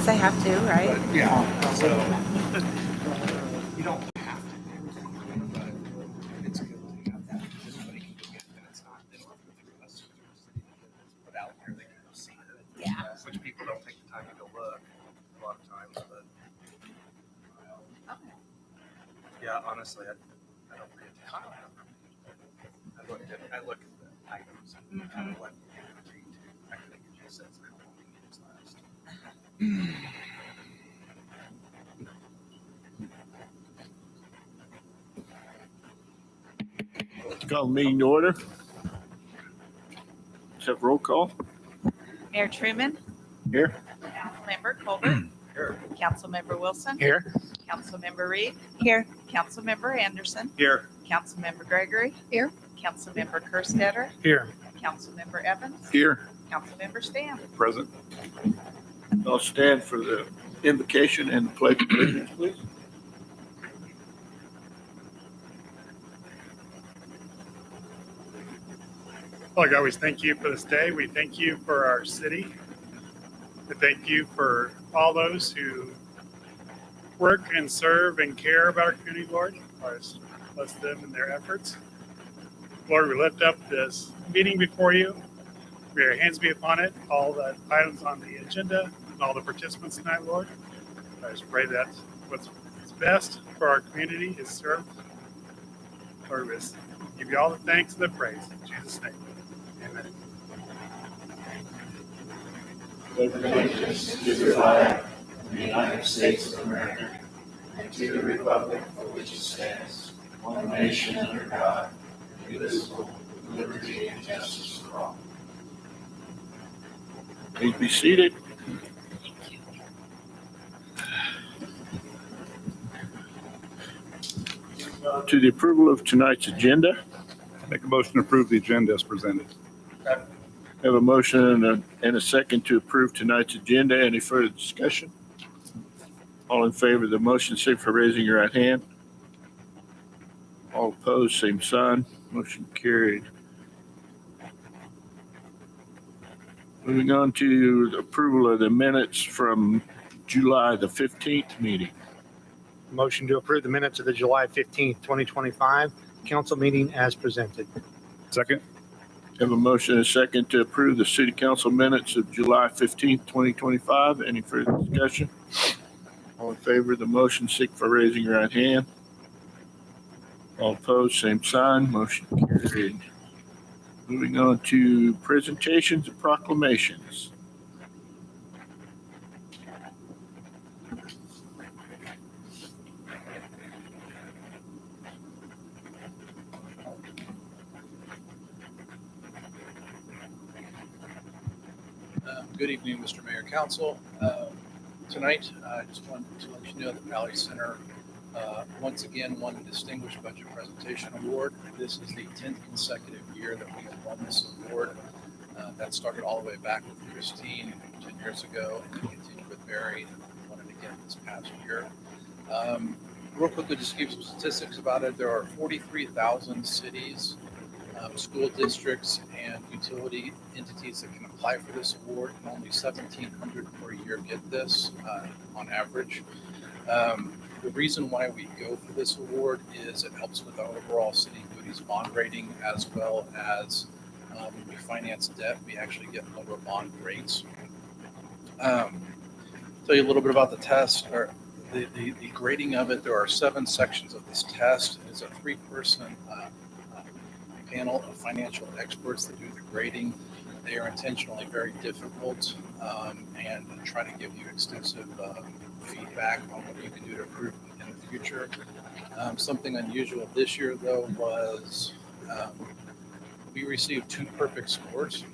they have to, right? But, yeah, so you don't have to do it, but it's good to have that. Anybody can do it, and it's not, they don't have to go through us. It's put out there, they can go see it. Yeah. Which people don't take the time to go look a lot of times, but. Yeah, honestly, I don't read it. I look at the items and kind of what you read to. I think it just says how long it is last. Call the meeting to order. Let's have roll call. Mayor Truman. Here. Councilmember Colbert. Here. Councilmember Wilson. Here. Councilmember Reed. Here. Councilmember Anderson. Here. Councilmember Gregory. Here. Councilmember Kerstetter. Here. Councilmember Evans. Here. Councilmember Stan. Present. I'll stand for the invocation and the pledge of allegiance, please. Father God, we thank you for this day. We thank you for our city. We thank you for all those who work and serve and care about our community, Lord. Lord, bless them in their efforts. Lord, we lift up this meeting before you. May your hands be upon it, all the items on the agenda, and all the participants tonight, Lord. I just pray that what's best for our community is served. Lord, we just give you all the thanks and the praise. In Jesus' name. Amen. Allegiance to the flag of the United States of America and to the republic for which it stands, one nation under God, indivisible, with liberty and justice for all. Please be seated. To the approval of tonight's agenda. Make a motion to approve the agenda as presented. Have a motion and a second to approve tonight's agenda. Any further discussion? All in favor of the motion, say for raising your right hand. All opposed, same sign. Motion carried. Moving on to the approval of the minutes from July the 15th meeting. Motion to approve the minutes of the July 15th, 2025 council meeting as presented. Second. Have a motion and a second to approve the city council minutes of July 15th, 2025. Any further discussion? All in favor of the motion, signify for raising your right hand. All opposed, same sign. Motion carried. Moving on to presentations and proclamations. Good evening, Mr. Mayor, Council. Tonight, I just wanted to let you know that Valley Center once again won the Distinguished Budget Presentation Award. This is the 10th consecutive year that we have won this award. That started all the way back with Christine 10 years ago and then continued with Barry and won it again this past year. Real quickly, just to give some statistics about it, there are 43,000 cities, school districts, and utility entities that can apply for this award, and only 1,700 per year get this on average. The reason why we go for this award is it helps with our overall city Moody's bond rating, as well as when we finance debt, we actually get lower bond rates. Tell you a little bit about the test, or the grading of it. There are 7 sections of this test. It's a 3-person panel of financial experts that do the grading. They are intentionally very difficult and try to give you extensive feedback on what you can do to improve in the future. Something unusual this year, though, was we received 2 perfect scores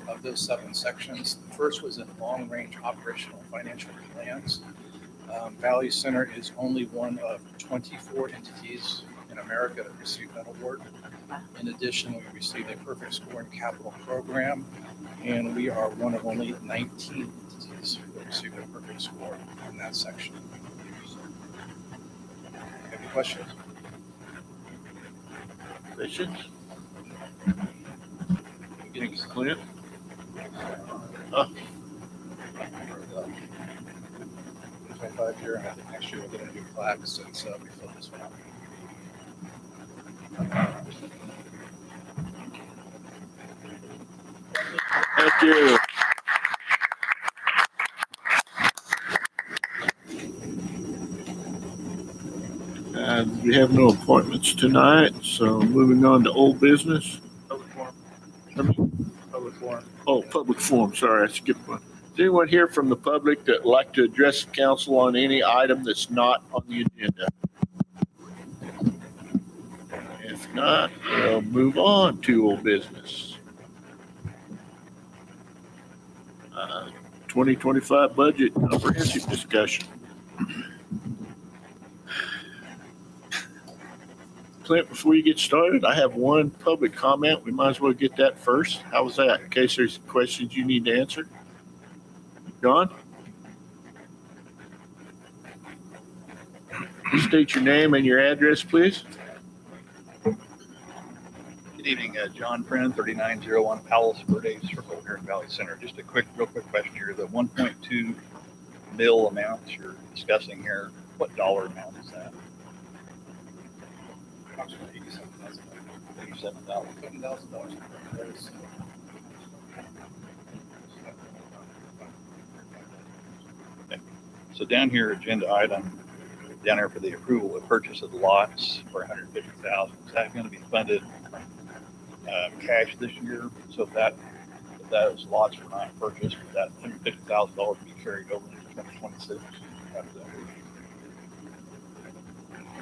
of those 7 sections. The first was in long-range operational financial plans. Valley Center is only one of 24 entities in America that received that award. In addition, we received a perfect score in capital program, and we are one of only 19 entities that received a perfect score in that section. Any questions? Questions? Getting Clint? 25 year, and I think next year we'll get a new flag since we filled this one out. Thank you. We have no appointments tonight, so moving on to old business. Public forum. Public forum. Oh, public forum, sorry, I skipped one. Is anyone here from the public that'd like to address the council on any item that's not on the agenda? If not, we'll move on to old business. 2025 budget comprehensive discussion. Clint, before you get started, I have one public comment. We might as well get that first. How was that? In case there's questions you need to answer. John? State your name and your address, please. Good evening, John Friend, 3901 Palos Verdes Circle here in Valley Center. Just a real quick question here. The 1.2 mil amounts you're discussing here, what dollar amount is that? Approximately $87,000. $87,000. So down here, agenda item, down there for the approval of purchase of the lots for $150,000. Is that going to be funded cash this year? So if those lots were not purchased, would that $150,000 be carried over into 2026?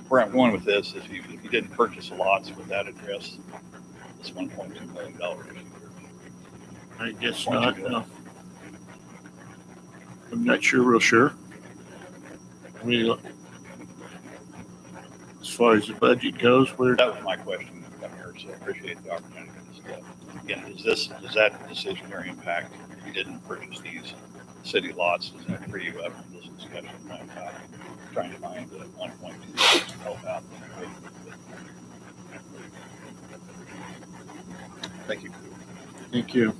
Where I'm going with this is if you didn't purchase the lots, would that address this $1.2 million issue? I guess not, no. I'm not sure, real sure. I mean, as far as the budget goes, where, That was my question up here, so I appreciate the opportunity to discuss. Again, does that decision or impact, if you didn't purchase these city lots, does that free you up from this discussion about trying to find the 1.2 to help out? Thank you. thank you.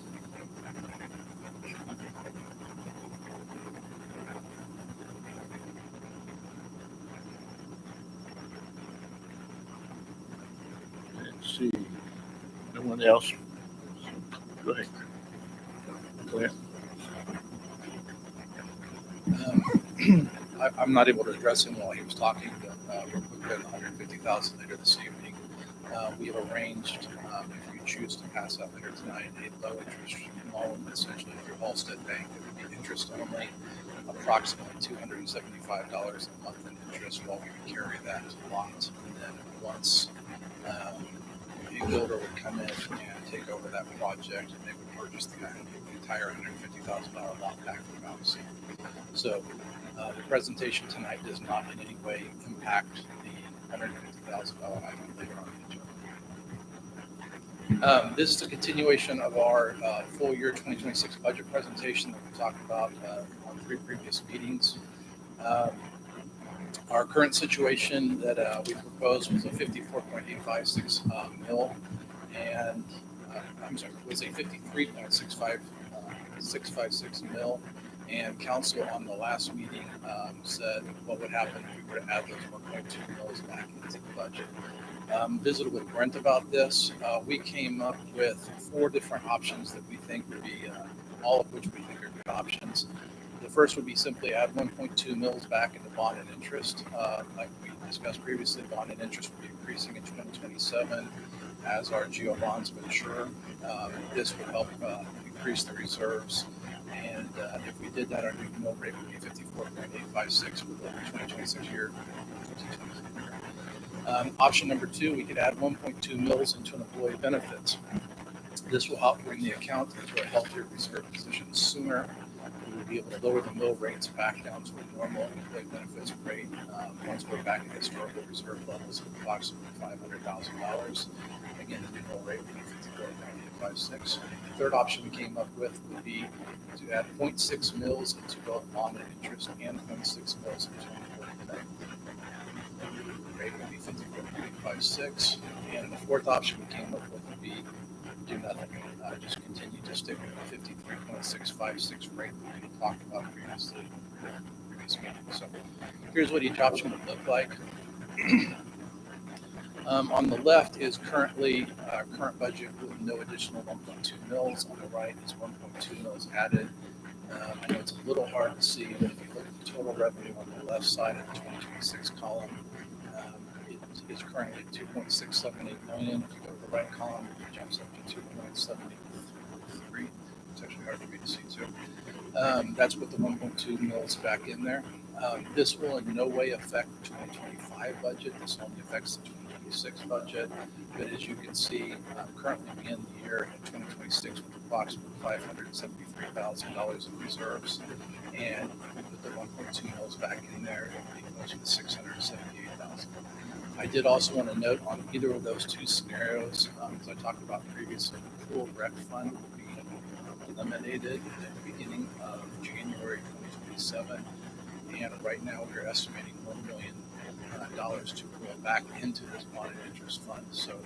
Let's see. No one else? Go ahead. Clint? I'm not able to address him while he was talking, but real quick, the $150,000 later this evening. We have arranged, if you choose to pass out later tonight, a low interest loan, essentially through Halstead Bank. It would be interest only, approximately $275 a month in interest while we would carry that lot. And then once the builder would come in and take over that project, and they would purchase the entire $150,000 lot back from Valley. So the presentation tonight does not in any way impact the $150,000 item later on the agenda. This is a continuation of our full year 2026 budget presentation that we talked about on 3 previous meetings. Our current situation that we proposed was a 54.856 mil, and I'm sorry, was a 53.656 mil. And council on the last meeting said what would happen if we were to add those 1.2 mils back into the budget. Visited with Brent about this. We came up with 4 different options that we think would be, all of which we think are good options. The first would be simply add 1.2 mils back into bond and interest. Like we discussed previously, bond and interest will be increasing in 2027 as our GO bonds mature. This would help increase the reserves. And if we did that, our new mill rate would be 54.856 for the 2026 year. Option number 2, we could add 1.2 mils into an employee benefits. This will help bring the account into a healthier reserve position sooner. We will be able to lower the mill rates back down to a normal employee benefits rate once we're back at historical reserve levels of approximately $500,000. Again, the new mill rate would be 54.856. The third option we came up with would be to add 0.6 mils into both bond and interest and 0.6 mils into employee benefits. The rate would be 54.856. And the fourth option we came up with would be do nothing, just continue to stick with the 53.656 rate that we talked about previously in the previous meeting. So here's what each option would look like. On the left is currently current budget with no additional 1.2 mils. On the right is 1.2 mils added. I know it's a little hard to see, but if you look at the total revenue on the left side of the 2026 column, it is currently 2.678 million. If you go to the right column, it jumps up to 2.783. It's actually hard for me to see too. That's with the 1.2 mils back in there. This will in no way affect the 2025 budget. This only affects the 2026 budget. But as you can see, currently we end the year in 2026 with approximately $573,000 in reserves. And we put the 1.2 mils back in there, it goes to 678,000. I did also want to note on either of those two scenarios, as I talked about previously, the pool rec fund will be eliminated at the beginning of January 2027. And right now we're estimating $1 million to roll back into this bonded interest fund. So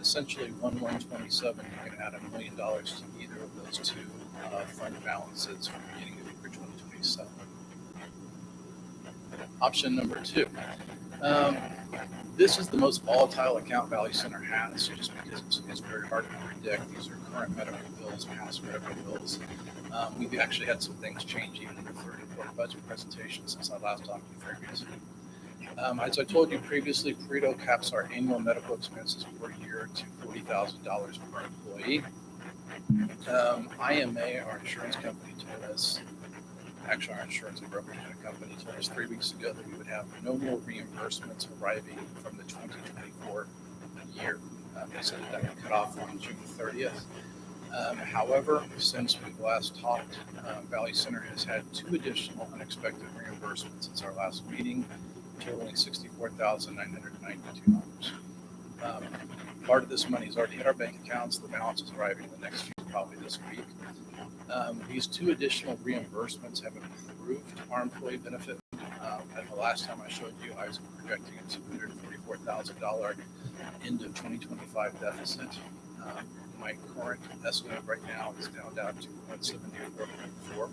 essentially 1/1/27, you can add $1 million to either of those two fund balances from the beginning of the year 2027. Option number 2. This is the most volatile account Valley Center has, just because it's very hard to predict. These are current medical bills, past medical bills. We've actually had some things change even in the third and fourth budget presentation since I last talked to you previously. As I told you previously, Pareto caps our annual medical expenses per year to $40,000 per employee. IMA, our insurance company, told us, actually our insurance and brokerage company told us 3 weeks ago that we would have no more reimbursements arriving from the 2024 year. They said that would cut off on June 30th. However, since we've last talked, Valley Center has had 2 additional unexpected reimbursements since our last meeting, totaling $64,992. Part of this money has already hit our bank accounts. The balance is arriving in the next few, probably this week. These 2 additional reimbursements have improved our employee benefit. At the last time I showed you, I was projecting a $244,000 end of 2025 deficit. My current estimate right now is down to 174.4.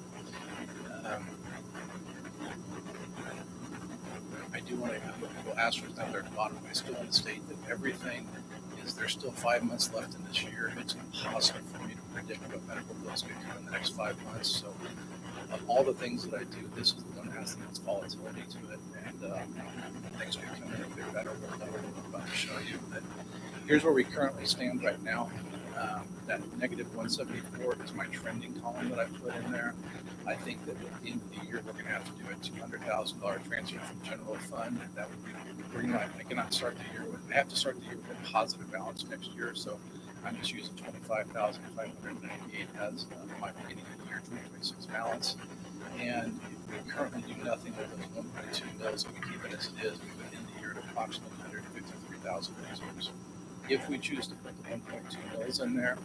I do want to people ask for down there at the bottom. I still want to state that everything is there's still 5 months left in this year. It's impossible for me to predict what medical bills are going to come in the next 5 months. So of all the things that I do, this is the one that has the most volatility to it, and things could come in if they're better or lower than I'm about to show you. But here's where we currently stand right now. That negative 174 is my trending column that I put in there. I think that at the end of the year, we're going to have to do a $200,000 transfer from general fund. That would be, I cannot start the year with, I have to start the year with a positive balance next year. So I'm just using 25,598 as my beginning of the year 2026 balance. And we currently do nothing with those 1.2 mils, and we keep it as it is. We would end the year at approximately 153,000 reserves. If we choose to put the 1.2 mils in there,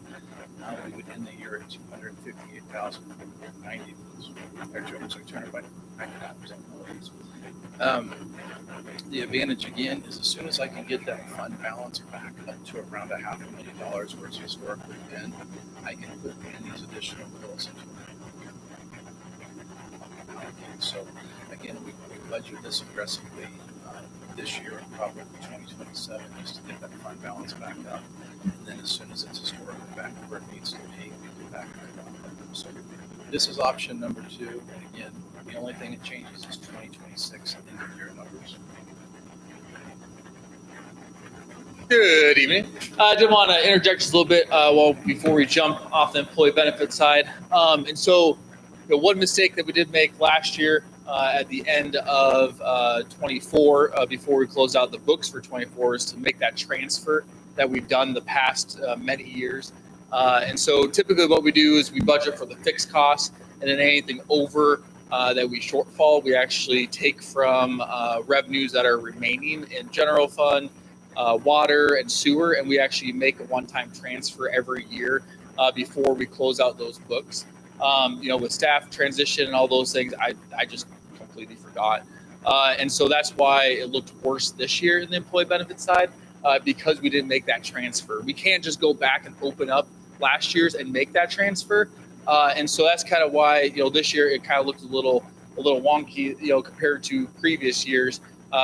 we would end the year at 258,090. Actually, almost like 299%. The advantage again is as soon as I can get that fund balance back up to around $500,000 where it's historically been, I can put in these additional bills into it. So again, we budget this aggressively this year and probably 2027 just to get that fund balance back up. And then as soon as it's historically back to where it needs to be, we go back to the So this is option number 2. And again, the only thing that changes is 2026 end of year numbers. Good evening. I did want to interject just a little bit before we jump off the employee benefit side. And so one mistake that we did make last year at the end of 24, before we closed out the books for 24, is to make that transfer that we've done the past many years. And so typically what we do is we budget for the fixed costs, and then anything over that we shortfall, we actually take from revenues that are remaining in general fund, water and sewer, and we actually make a one-time transfer every year before we close out those books. With staff transition and all those things, I just completely forgot. And so that's why it looked worse this year in the employee benefit side, because we didn't make that transfer. We can't just go back and open up last year's and make that transfer. And so that's kind of why, this year it kind of looked a little wonky, compared to previous years,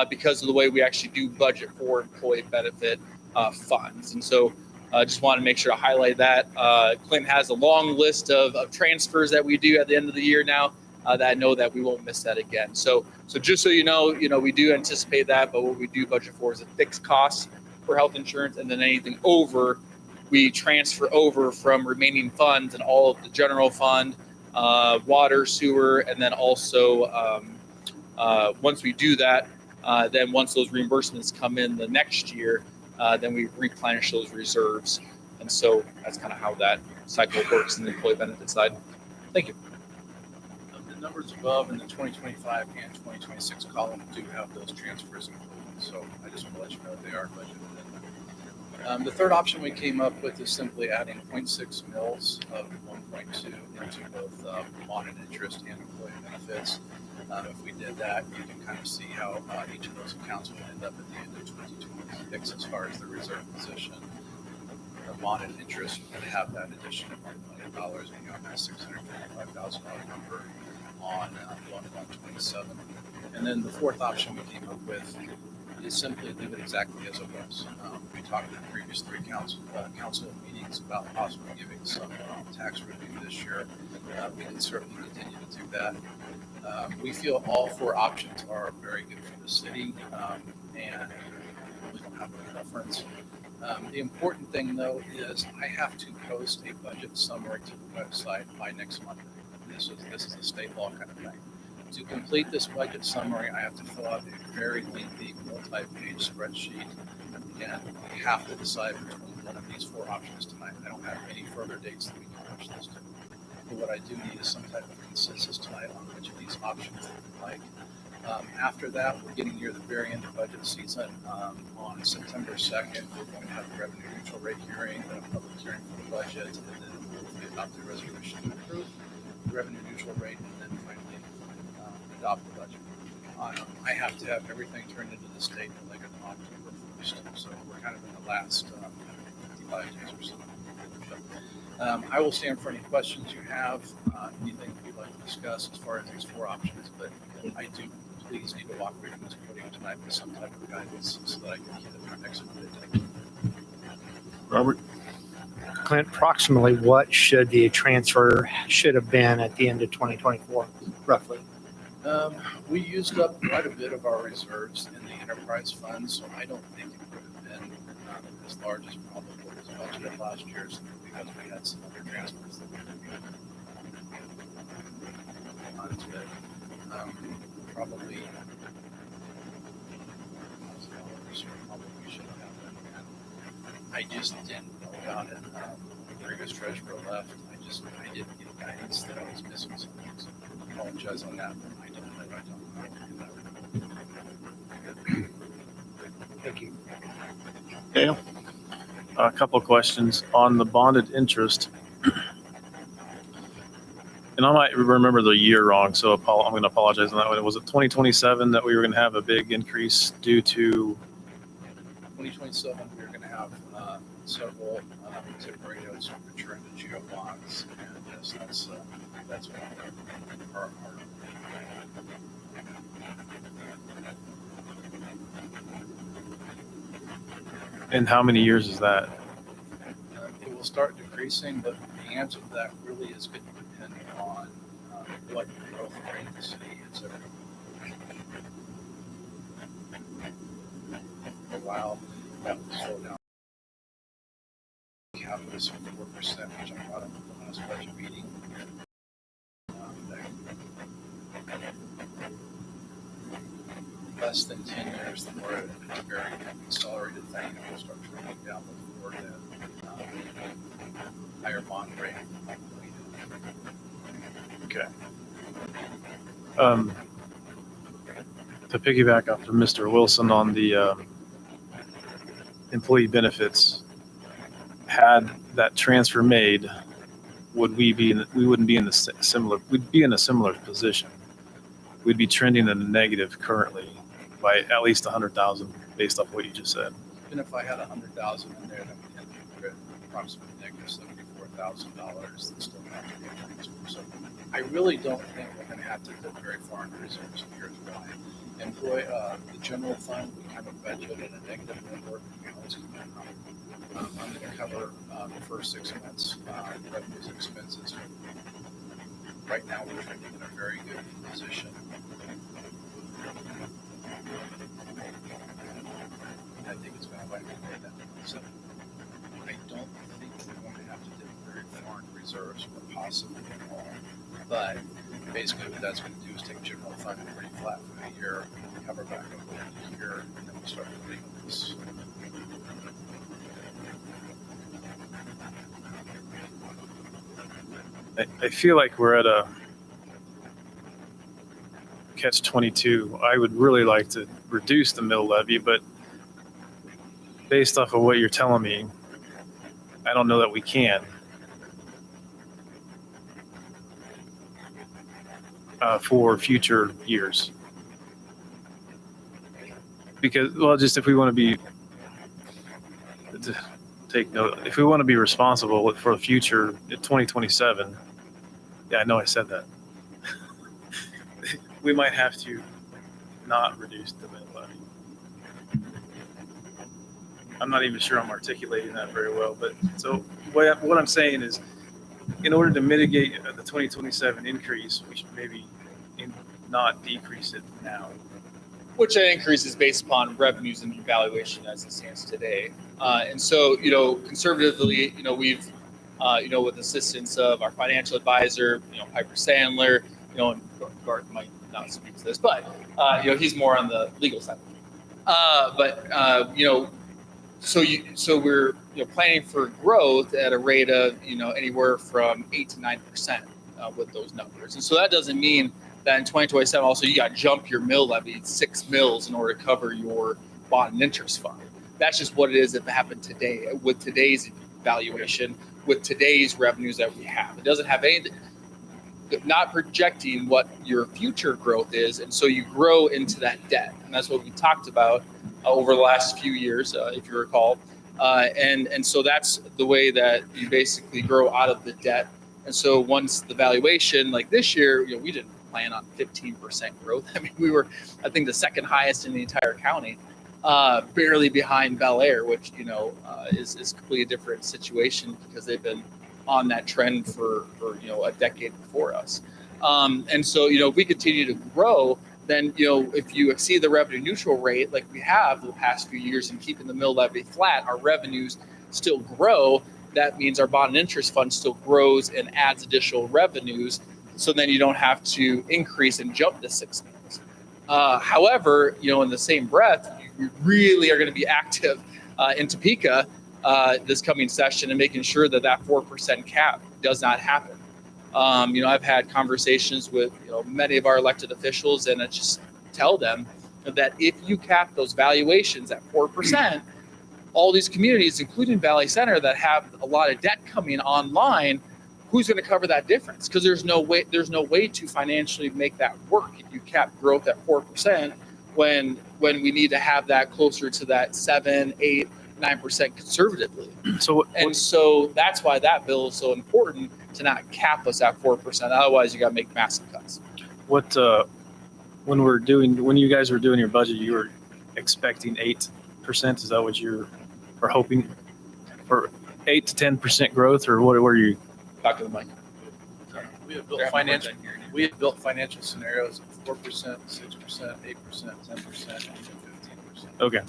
because of the way we actually do budget for employee benefit funds. And so I just want to make sure to highlight that. Clinton has a long list of transfers that we do at the end of the year now, that I know that we won't miss that again. So just so you know, we do anticipate that, but what we do budget for is a fixed cost for health insurance, and then anything over, we transfer over from remaining funds and all of the general fund, water, sewer, and then also once we do that, then once those reimbursements come in the next year, then we replenish those reserves. And so that's kind of how that cycle works in the employee benefit side. Thank you. The numbers above in the 2025 and 2026 column do have those transfers included. So I just want to let you know they are budgeted in. The third option we came up with is simply adding 0.6 mils of 1.2 into both bond and interest and employee benefits. If we did that, you can kind of see how each of those accounts would end up at the end of 2026 as far as the reserve position. The bond and interest would have that addition of $1 million, and you have that $655,000 number on 1/1/27. And then the fourth option we came up with is simply leave it exactly as it was. We talked in the previous three council meetings about possibly giving some tax relief this year. We can certainly continue to do that. We feel all four options are very good for the city, and we don't have a preference. The important thing, though, is I have to post a budget summary to the website by next Monday. This is a state law kind of thing. To complete this budget summary, I have to fill out a very lengthy multi-page spreadsheet, and we have to decide between one of these four options tonight. I don't have any further dates that we can push this to. But what I do need is some type of consensus tonight on which of these options we would like. After that, we're getting near the very end of budget season. On September 2nd, we're going to have the revenue neutral rate hearing, then a public hearing for the budget, and then we'll adopt the resolution to approve the revenue neutral rate, and then finally adopt the budget. I have to have everything turned into the state no later than October 1st, so we're kind of in the last 55 days or so. I will stand for any questions you have, anything you'd like to discuss as far as these four options, but I do please need to walk away from this podium tonight with some type of guidance so that I can get it for next Monday. Robert? Clint, approximately what should the transfer should have been at the end of 2024, roughly? We used up quite a bit of our reserves in the enterprise fund, so I don't think it would have been as large as probably what was budgeted last year, because we had some other transfers that we didn't do. Probably should have happened. I just didn't know about it. The previous treasurer left. I didn't get guidance that I was missing something. So I apologize on that. I don't know. Thank you. Dale? A couple of questions on the bonded interest. And I might remember the year wrong, so I'm going to apologize on that one. Was it 2027 that we were going to have a big increase due to? 2027, we're going to have several temporary notes mature into geo bonds, and yes, that's one of our And how many years is that? it will start decreasing, but the answer to that really is going to depend on what growth rate the city hits every for a while. That will slow down. We have this 4%, which I brought up at the last budget meeting. Less than 10 years, the more it's a very accelerated thing, and we'll start trending down before the higher bond rate. Okay. To piggyback off of Mr. Wilson on the employee benefits, had that transfer made, we wouldn't be in the similar, we'd be in a similar position. We'd be trending in the negative currently by at least 100,000 based off what you just said. Even if I had 100,000 in there, then we approximately negative $74,000 that still have to be transferred. So I really don't think we're going to have to go very far in reserves. Here's why. The general fund, we have a budget and a negative number. We always come in. I'm going to cover the first 6 months, revenues and expenses. Right now, we're trending in a very good position. I think it's going to wipe away that. So I don't think we're going to have to dip very far in reserves or possibly at all. But basically what that's going to do is take general fund pretty flat for the year, cover back over the year, and then we'll start putting this. I feel like we're at a catch-22. I would really like to reduce the mill levy, but based off of what you're telling me, I don't know that we can. For future years. Because, well, just if we want to be, to take note, if we want to be responsible for the future in 2027, yeah, I know I said that. We might have to not reduce the mill levy. I'm not even sure I'm articulating that very well, but so what I'm saying is, in order to mitigate the 2027 increase, we should maybe not decrease it now. Which that increase is based upon revenues and valuation as it stands today. And so, conservatively, we've, with assistance of our financial advisor, Piper Sandler, and Garth might not speak to this, but, he's more on the legal side. So we're planning for growth at a rate of anywhere from 8 to 9% with those numbers, and so that doesn't mean that in 2027 also you got to jump your mill levy 6 mills in order to cover your bond and interest fund. That's just what it is that happened today with today's valuation, with today's revenues that we have. It doesn't have anything, not projecting what your future growth is, and so you grow into that debt, and that's what we talked about over the last few years, if you recall, and so that's the way that you basically grow out of the debt. And so once the valuation, like this year, we didn't plan on 15% growth. I mean, we were, I think, the second highest in the entire county, barely behind Bel Air, which is completely a different situation because they've been on that trend for a decade before us. And so if we continue to grow, then if you exceed the revenue neutral rate like we have the past few years and keeping the mill levy flat, our revenues still grow. That means our bond and interest fund still grows and adds additional revenues. So then you don't have to increase and jump to 6 mills. However, in the same breath, we really are going to be active in Topeka this coming session and making sure that 4% cap does not happen. I've had conversations with many of our elected officials, and I just tell them that if you cap those valuations at 4%, all these communities, including Valley Center, that have a lot of debt coming online, who's going to cover that difference? Because there's no way to financially make that work if you cap growth at 4% when we need to have that closer to that 7, 8, 9% conservatively. So that's why that bill is so important, to not cap us at 4%. Otherwise, you got to make massive cuts. When you guys were doing your budget, you were expecting 8%. Is that what you were hoping for? 8 to 10% growth, or what were you? Back to the mic. We have built financial scenarios of 4%, 6%, 8%, 10%, and 15%. Okay.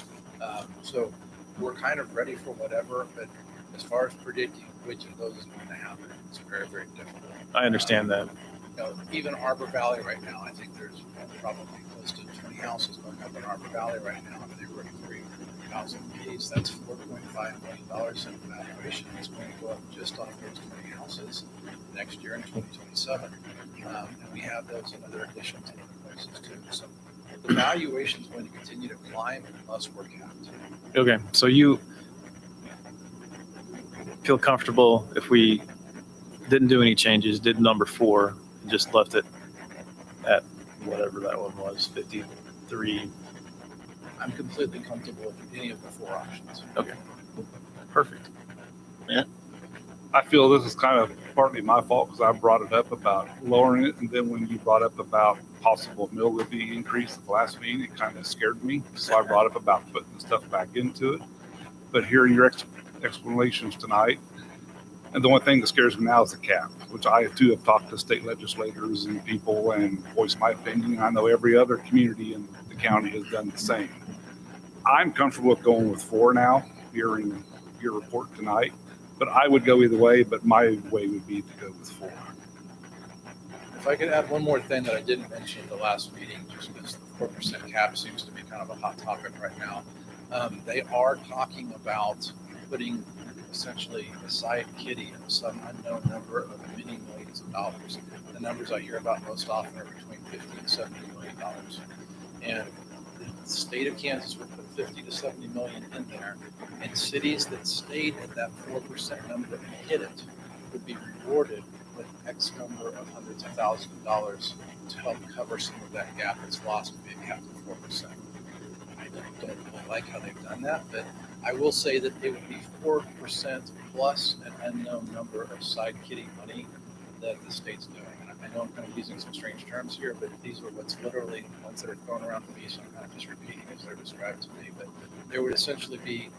So we're kind of ready for whatever, but as far as predicting which of those is going to happen, it's very, very difficult. I understand that. Even Arbor Valley right now, I think there's probably close to 20 houses going up in Arbor Valley right now. If they were to 3,000 apiece, that's $4.5 million in valuation. It's going to go up just off those 20 houses next year in 2027. And we have those in other additions in other places too. So the valuation is going to continue to climb unless we're capped. Okay, so you feel comfortable if we didn't do any changes, did number 4, and just left it at whatever that one was, 53. I'm completely comfortable with any of the 4 options. Okay, perfect. I feel this is kind of partly my fault because I brought it up about lowering it. And then when you brought up about possible mill levy increase at the last meeting, it kind of scared me. So I brought up about putting the stuff back into it. But hearing your explanations tonight, and the only thing that scares me now is the cap, which I too have talked to state legislators and people and voiced my opinion. I know every other community in the county has done the same. I'm comfortable with going with 4 now, hearing your report tonight, but I would go either way, but my way would be to go with 4. If I could add one more thing that I didn't mention at the last meeting, just because the 4% cap seems to be kind of a hot topic right now. They are talking about putting essentially a side kitty of some unknown number of many millions of dollars. The numbers I hear about most often are between $50 and $70 million. And the state of Kansas would put 50 to 70 million in there, and cities that stayed at that 4% number and hit it would be rewarded with X number of hundreds of thousands of dollars to help cover some of that gap that's lost to being capped at 4%. I don't really like how they've done that, but I will say that it would be 4% plus an unknown number of side kitty money that the state's doing. And I know I'm kind of using some strange terms here, but these are what's literally the ones that are thrown around to me, so I'm kind of just repeating as they're described to me. But there would essentially be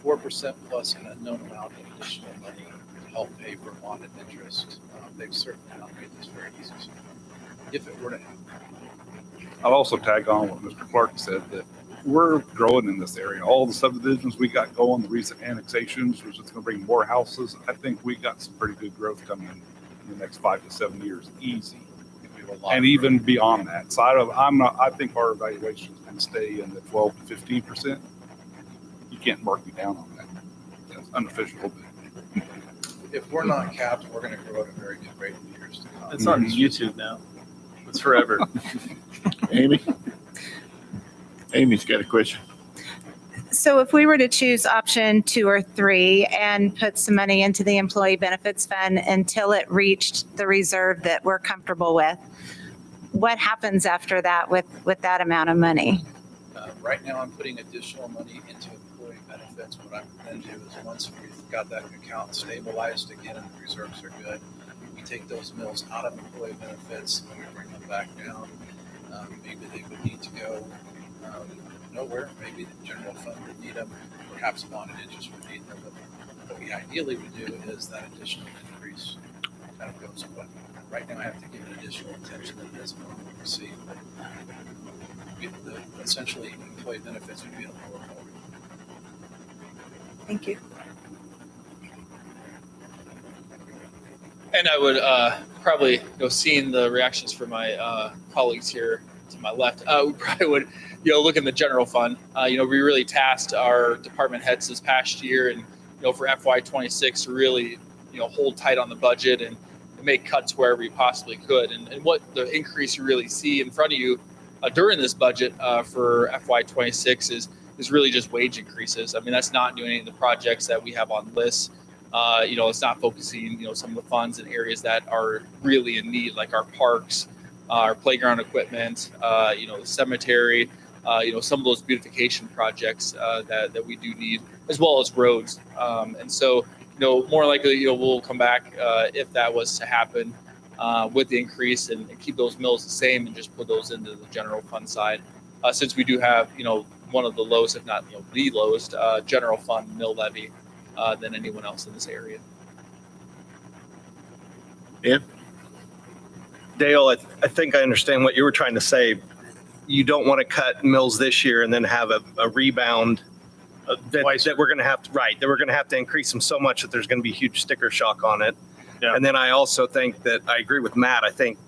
4% plus an unknown amount of additional money to help pay for bonded interest. They've certainly not made this very easy. So if it were to happen. I'll also tag on what Mr. Clark said, that we're growing in this area. All the subdivisions we got going, the recent annexations, which is going to bring more houses. I think we got some pretty good growth coming in the next 5 to 7 years, easy. And even beyond that. So I think our evaluations can stay in the 12 to 15%. You can't mark me down on that. That's unofficial. If we're not capped, we're going to grow at a very good rate in the years to come. It's on YouTube now. It's forever. Amy? Amy's got a question. So if we were to choose option 2 or 3 and put some money into the employee benefits fund until it reached the reserve that we're comfortable with, what happens after that with that amount of money? Right now, I'm putting additional money into employee benefits. What I would then do is once we've got that account stabilized again and the reserves are good, we take those mills out of employee benefits and we bring them back down. Maybe they would need to go nowhere. Maybe the general fund would need them. Perhaps bonded interest would need them. But what we ideally would do is that additional increase kind of goes away. Right now, I have to give it additional attention that it doesn't normally receive. Essentially, employee benefits would be a lower level. Thank you. And I would probably, seeing the reactions from my colleagues here to my left, we probably would, look in the general fund. We really tasked our department heads this past year, and for FY26 to really, hold tight on the budget and make cuts wherever we possibly could. And what the increase you really see in front of you during this budget for FY26 is really just wage increases. I mean, that's not doing any of the projects that we have on lists. It's not focusing, some of the funds in areas that are really in need, like our parks, our playground equipment, the cemetery, some of those beautification projects that we do need, as well as roads. And so, more likely, we'll come back if that was to happen with the increase and keep those mills the same and just put those into the general fund side. Since we do have, one of the lowest, if not the lowest, general fund mill levy than anyone else in this area. Dale, I think I understand what you were trying to say. You don't want to cut mills this year and then have a rebound that we're going to have to, that we're going to have to increase them so much that there's going to be a huge sticker shock on it. Yeah. And then I also think that I agree with Matt. I think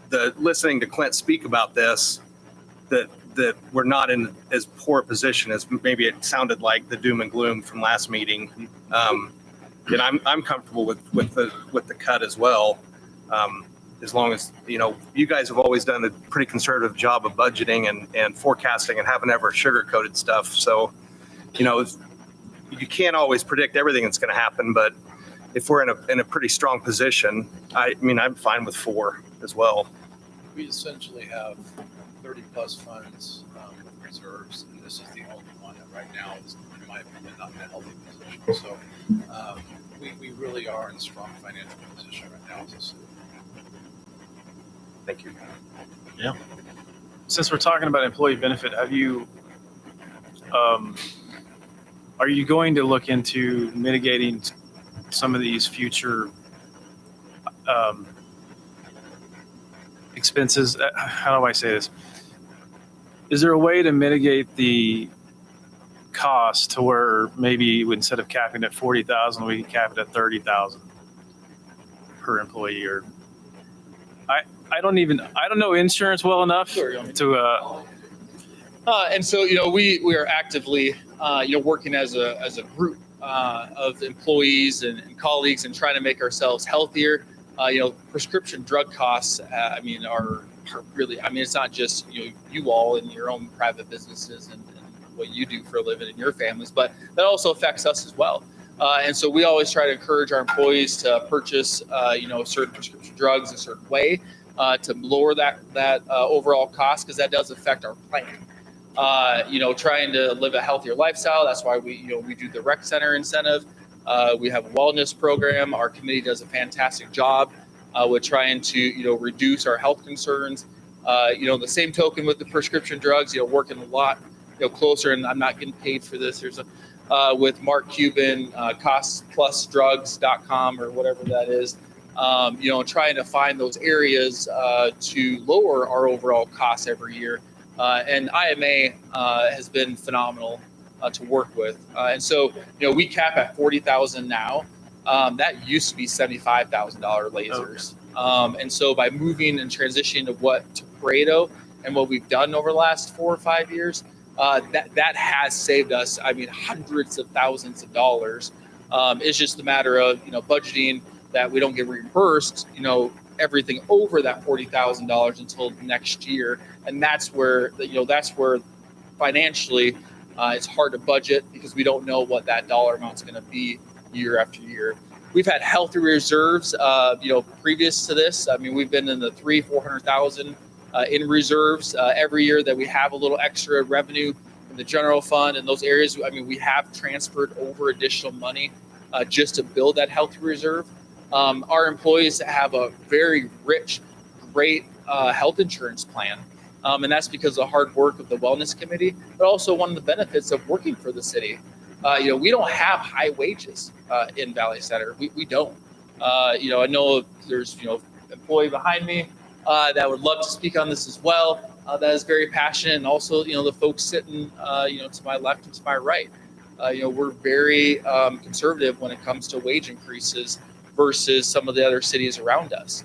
listening to Clint speak about this, that we're not in as poor a position as maybe it sounded like the doom and gloom from last meeting. And I'm comfortable with the cut as well. As long as, you guys have always done a pretty conservative job of budgeting and forecasting and haven't ever sugar-coated stuff. So, you can't always predict everything that's going to happen, but if we're in a pretty strong position, I'm fine with 4 as well. We essentially have 30-plus funds with reserves, and this is the only one that right now is, in my opinion, not in a healthy position. So we really are in a strong financial position right now as a city. Thank you. Since we're talking about employee benefit, have you, are you going to look into mitigating some of these future expenses? How do I say this? Is there a way to mitigate the cost to where maybe instead of capping at 40,000, we can cap it at 30,000 per employee? Or I don't know insurance well enough to. And so, we are actively, working as a group of employees and colleagues and trying to make ourselves healthier. Prescription drug costs, are really, it's not just, you all in your own private businesses and what you do for a living in your families, but that also affects us as well. And so we always try to encourage our employees to purchase, certain prescription drugs a certain way to lower that overall cost, because that does affect our plan. Trying to live a healthier lifestyle. That's why we do the rec center incentive. We have a wellness program. Our committee does a fantastic job with trying to, reduce our health concerns. The same token with the prescription drugs, working a lot, closer, and I'm not getting paid for this. There's with Mark Cuban, costplusdrugs.com or whatever that is, trying to find those areas to lower our overall costs every year. And IMA has been phenomenal to work with. And so, we cap at 40,000 now. That used to be $75,000 lasers. Okay. And so by moving and transitioning to Pareto and what we've done over the last 4 or 5 years, that has saved us, hundreds of thousands of dollars. It's just a matter of, budgeting that we don't get reimbursed, everything over that $40,000 until next year. And that's where, financially, it's hard to budget because we don't know what that dollar amount's going to be year after year. We've had healthy reserves, previous to this. We've been in the 300,000-400,000 in reserves every year that we have a little extra revenue in the general fund and those areas. We have transferred over additional money just to build that healthy reserve. Our employees have a very rich, great health insurance plan. And that's because of the hard work of the wellness committee, but also one of the benefits of working for the city. We don't have high wages in Valley Center. We don't. I know there's, employee behind me that would love to speak on this as well. That is very passionate. And also, the folks sitting, to my left and to my right. We're very conservative when it comes to wage increases versus some of the other cities around us.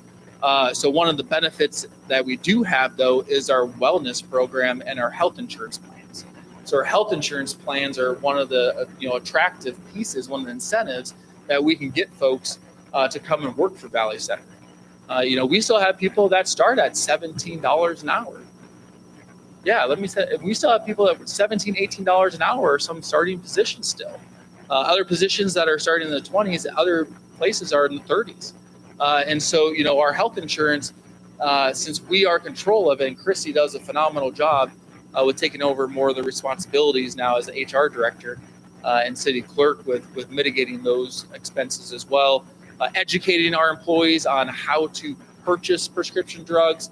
So one of the benefits that we do have, though, is our wellness program and our health insurance plans. So our health insurance plans are one of the attractive pieces, one of the incentives that we can get folks to come and work for Valley Center. We still have people that start at $17 an hour. Yeah, let me say, we still have people that $17, $18 an hour, some starting positions still. Other positions that are starting in the 20s, other places are in the 30s. And so, our health insurance, since we are control of it, and Christy does a phenomenal job with taking over more of the responsibilities now as the HR director and city clerk with mitigating those expenses as well, educating our employees on how to purchase prescription drugs,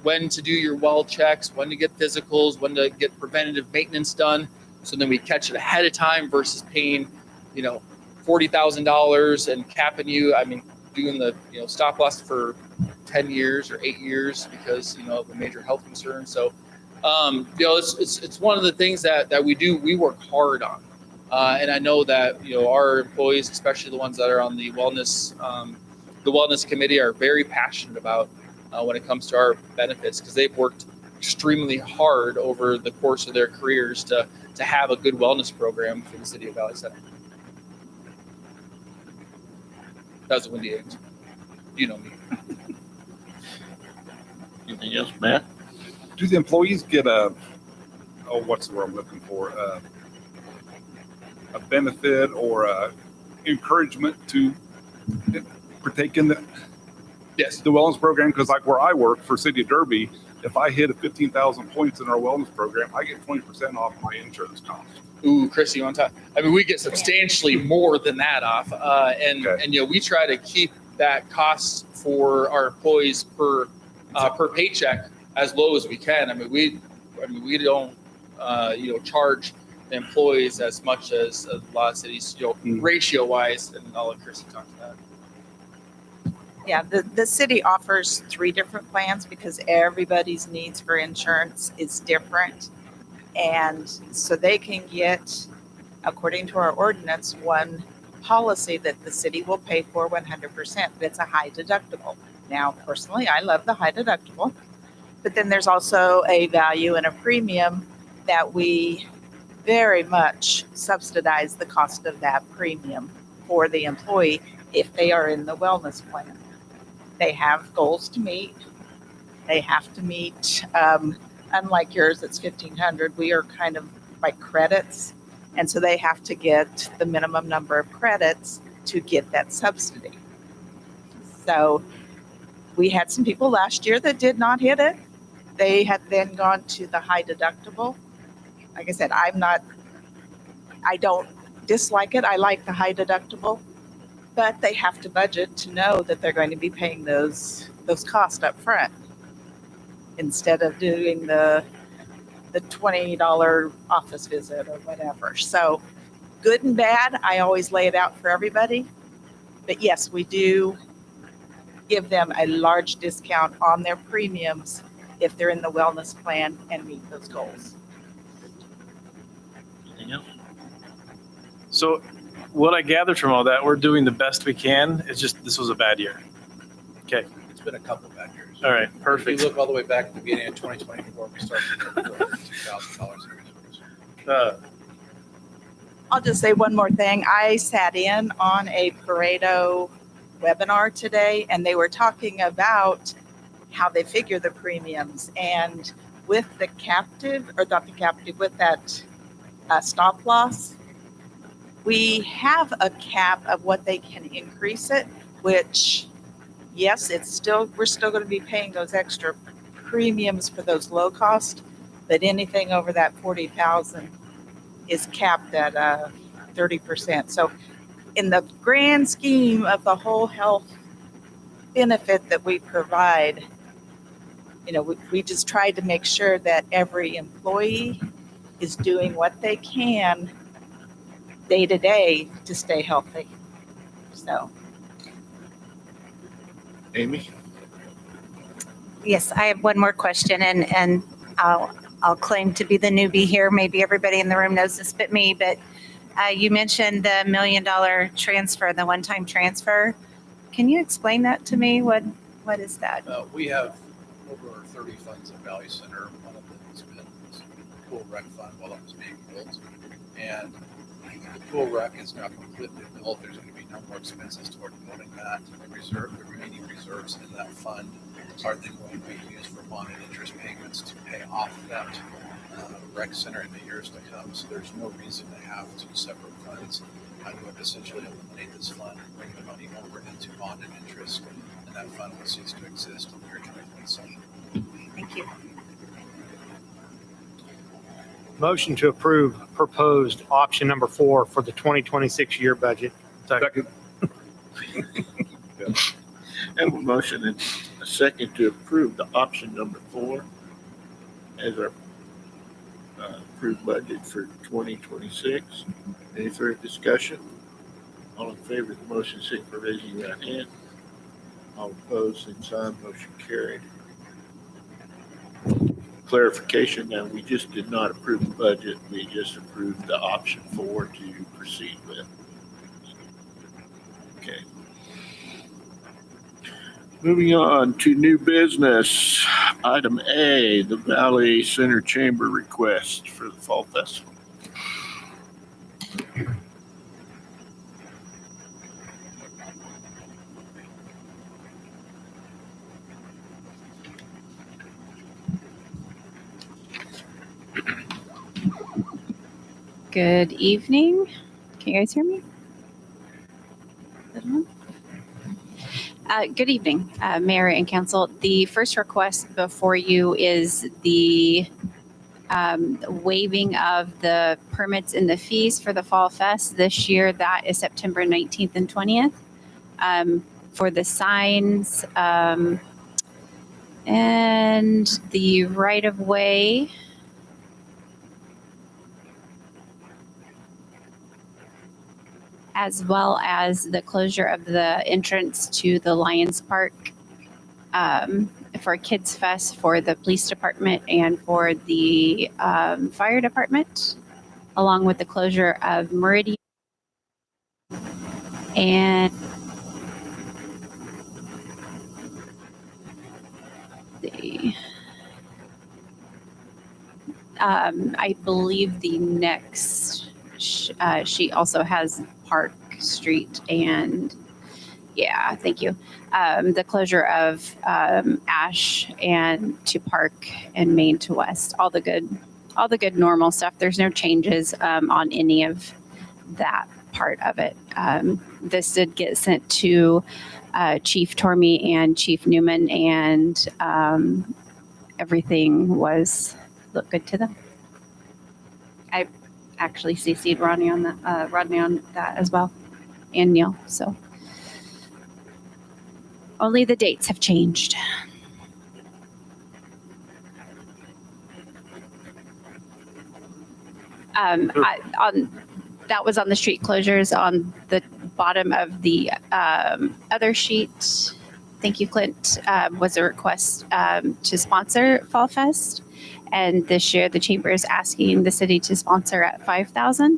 when to do your well checks, when to get physicals, when to get preventative maintenance done. So then we catch it ahead of time versus paying, $40,000 and capping you. Doing the stop loss for 10 years or 8 years because of a major health concern. So it's one of the things that we do. We work hard on, and I know that our employees, especially the ones that are on the wellness committee, are very passionate about when it comes to our benefits because they've worked extremely hard over the course of their careers to have a good wellness program for the city of Valley Center. That was a windy answer. You know me. Anything else, Matt? Do the employees get what's the word I'm looking for? A benefit or encouragement to partake in the Yes. wellness program? Because like where I work for City of Derby, if I hit a 15,000 points in our wellness program, I get 20% off my insurance cost. Ooh, Chrissy, you want to talk? I mean, we get substantially more than that off. And we try to keep that cost for our employees per paycheck as low as we can. I mean, we don't, charge the employees as much as a lot of cities, ratio wise, and I'll let Chrissy talk to that. Yeah, the city offers 3 different plans because everybody's needs for insurance is different. And so they can get, according to our ordinance, one policy that the city will pay for 100%, but it's a high deductible. Now, personally, I love the high deductible, but then there's also a value and a premium that we very much subsidize the cost of that premium for the employee if they are in the wellness plan. They have goals to meet. They have to meet, unlike yours, it's 1,500. We are kind of by credits. And so they have to get the minimum number of credits to get that subsidy. So we had some people last year that did not hit it. They had then gone to the high deductible. Like I said, I don't dislike it. I like the high deductible, but they have to budget to know that they're going to be paying those costs up front instead of doing the $20 office visit or whatever. So good and bad, I always lay it out for everybody. But yes, we do give them a large discount on their premiums if they're in the wellness plan and meet those goals. Anything else? So what I gathered from all that, we're doing the best we can. It's just, this was a bad year. Okay. It's been a couple of bad years. All right. If Perfect. you look all the way back to the beginning of 2024, we started with $2,000 in reserves. I'll just say one more thing. I sat in on a Pareto webinar today, and they were talking about how they figure the premiums. And with the captive, or not the captive, with that stop loss, we have a cap of what they can increase it, which, yes, we're still going to be paying those extra premiums for those low cost, but anything over that 40,000 is capped at 30%. So in the grand scheme of the whole health benefit that we provide, we just tried to make sure that every employee is doing what they can day to day to stay healthy. So. Amy? Yes, I have one more question, and I'll claim to be the newbie here. Maybe everybody in the room knows this but me, but you mentioned the $1 million transfer, the one-time transfer. Can you explain that to me? What is that? We have over 30 funds at Valley Center. One of them has been this pool rec fund while it was being built. And the pool rec is now completely built. There's going to be no more expenses toward building that. The remaining reserves in that fund are then going to be used for bonded interest payments to pay off that rec center in the years to come. So there's no reason to have 2 separate funds. I would essentially eliminate this fund, bring the money over into bonded interest, and that fund will cease to exist in the year 2027. Thank you. Motion to approve proposed option number 4 for the 2026 year budget. Second. Have a motion and a second to approve the option number 4 as our approved budget for 2026. Any further discussion? All in favor of the motion, signify by raising your right hand. All opposed, same sign. Motion carried. Clarification, now we just did not approve the budget. We just approved the option 4 to proceed with. Okay. Moving on to new business. Item A, the Valley Center Chamber request for the Fall Festival. Good evening. Can you guys hear me? Good one. Good evening, Mayor and Council. The first request before you is the waiving of the permits and the fees for the Fall Fest. This year, that is September 19th and 20th. For the signs and the right-of-way, as well as the closure of the entrance to the Lions Park for Kids Fest for the police department and for the fire department, along with the closure of Meridian and I believe the next sheet also has Park Street and thank you. The closure of Ash and to Park and Main to West, all the good normal stuff. There's no changes on any of that part of it. This did get sent to Chief Tormey and Chief Newman, and everything looked good to them. I actually CC'd Rodney on that as well, and Neil. So only the dates have changed. That was on the street closures on the bottom of the other sheet. Thank you, Clint. Was a request to sponsor Fall Fest, and this year the chamber is asking the city to sponsor at $5,000.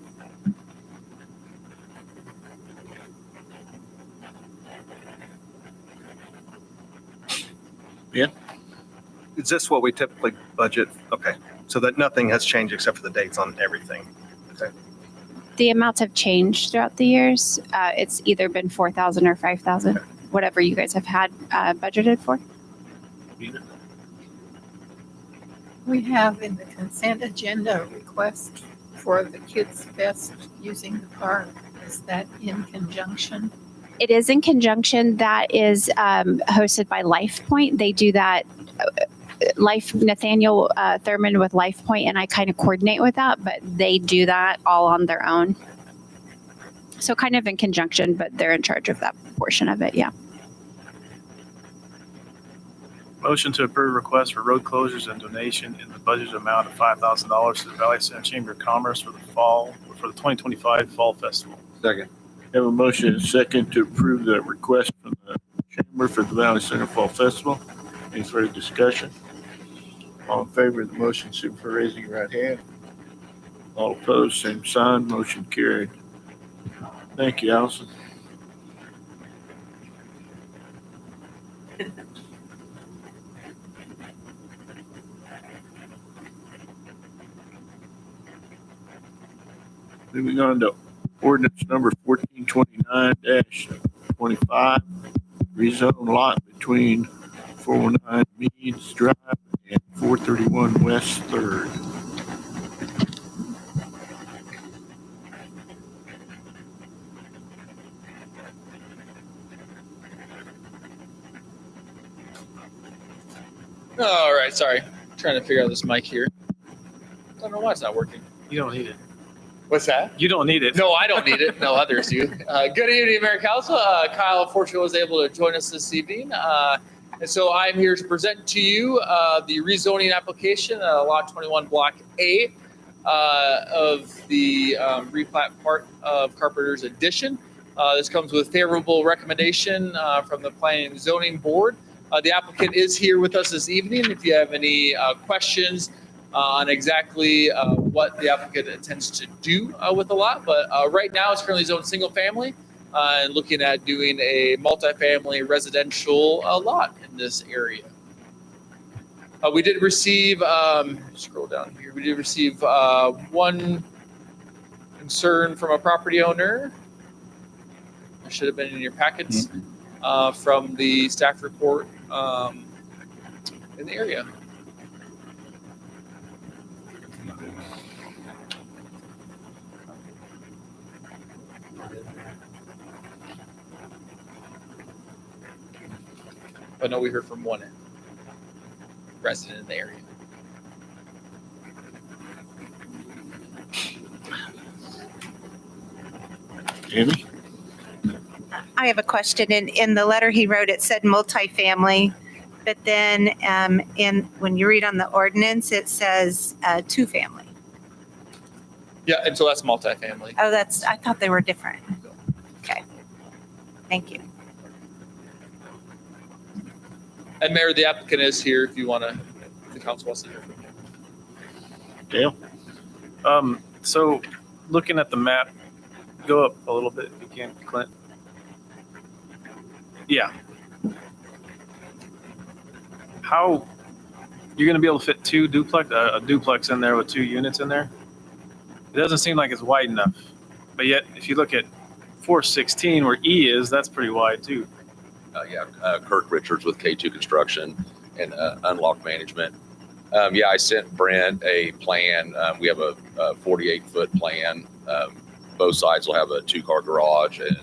Is this what we typically budget? Okay, so that nothing has changed except for the dates on everything. Okay. The amounts have changed throughout the years. It's either been 4,000 or 5,000, whatever you guys have had budgeted for. We have in the consent agenda a request for the Kids Fest using the park. Is that in conjunction? It is in conjunction. That is hosted by LifePoint. They do that. Nathaniel Thurman with LifePoint, and I kind of coordinate with that, but they do that all on their own. So kind of in conjunction, but they're in charge of that portion of it. Yeah. Motion to approve request for road closures and donation in the budget amount of $5,000 to the Valley Center Chamber of Commerce for the 2025 Fall Festival. Second. Have a motion and a second to approve the request from the Chamber for the Valley Center Fall Festival. Any further discussion? All in favor of the motion, signify by raising your right hand. All opposed, same sign. Motion carried. Thank you, Allison. Moving on to ordinance number 1429-25, rezone lot between 409 Meads Drive and 431 West 3rd. All right, sorry. Trying to figure out this mic here. Don't know why it's not working. You don't need it. What's that? You don't need it. No, I don't need it. No, others do. Good evening, Mayor Council. Kyle, unfortunately, was able to join us this evening. And so I'm here to present to you the rezoning application, Lot 21, Block A of the replat part of Carpenter's Addition. This comes with favorable recommendation from the Planning and Zoning Board. The applicant is here with us this evening. If you have any questions on exactly what the applicant intends to do with the lot, but right now it's currently zoned single family and looking at doing a multifamily residential lot in this area. We did receive, scroll down here, we did receive one concern from a property owner. It should have been in your packets from the staff report in the area. I know we heard from one resident in the area. Amy? I have a question. In the letter he wrote, it said multifamily, but then when you read on the ordinance, it says two-family. Yeah, and so that's multifamily. Oh, I thought they were different. Okay. Thank you. And Mayor, the applicant is here if you want to, if the council wants to hear from him. Dale? So looking at the map, go up a little bit if you can, Clint. Yeah. How, you're going to be able to fit two duplex, a duplex in there with 2 units in there? It doesn't seem like it's wide enough. But yet, if you look at 416 where E is, that's pretty wide too. Kirk Richards with K2 Construction and Unlock Management. I sent Brent a plan. We have a 48-foot plan. Both sides will have a 2-car garage and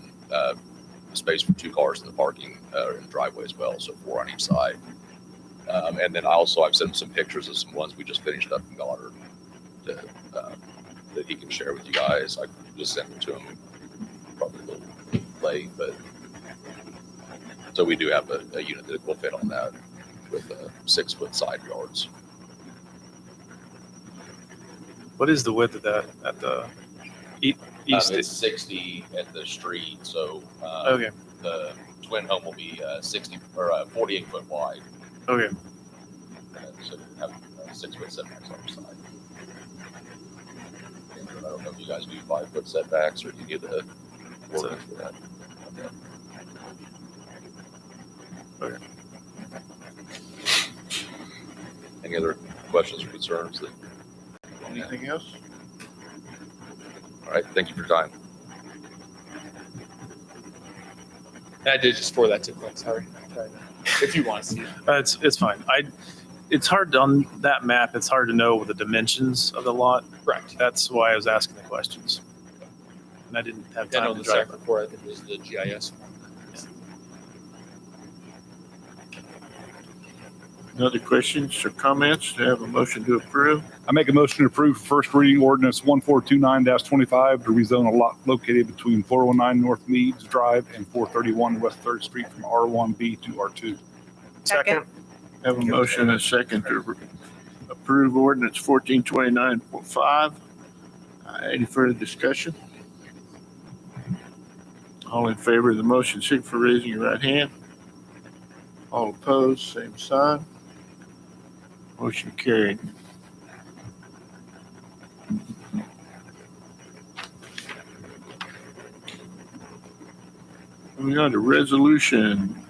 space for 2 cars in the parking in the driveway as well, so 4 on each side. And then I've sent some pictures of some ones we just finished up in Goddard that he can share with you guys. I just sent them to him probably a little late, but so we do have a unit that will fit on that with 6-foot side yards. What is the width of that at the east? It's 60 at the street, so Okay. the twin home will be 60 or 48 foot wide. Okay. So you have 6-foot setbacks on each side. And I don't know if you guys do 5-foot setbacks or if you get the ordinance for that. Okay. Any other questions or concerns? Anything else? All right, thank you for your time. And I did just forward that to Clint, sorry. If you want to see it. It's fine. It's hard on that map. It's hard to know the dimensions of the lot. Correct. That's why I was asking the questions. And I didn't have I know time to the drive. second report, I think, was the GIS one. Other questions or comments? To have a motion to approve? I make a motion to approve first reading ordinance 1429-25 to rezone a lot located between 409 North Meads Drive and 431 West 3rd Street from R1B to R2. Second. Have a motion and a second to approve ordinance 1429.5. Any further discussion? All in favor of the motion, signify for raising your right hand. All opposed, same sign. Motion carried. Moving on to resolution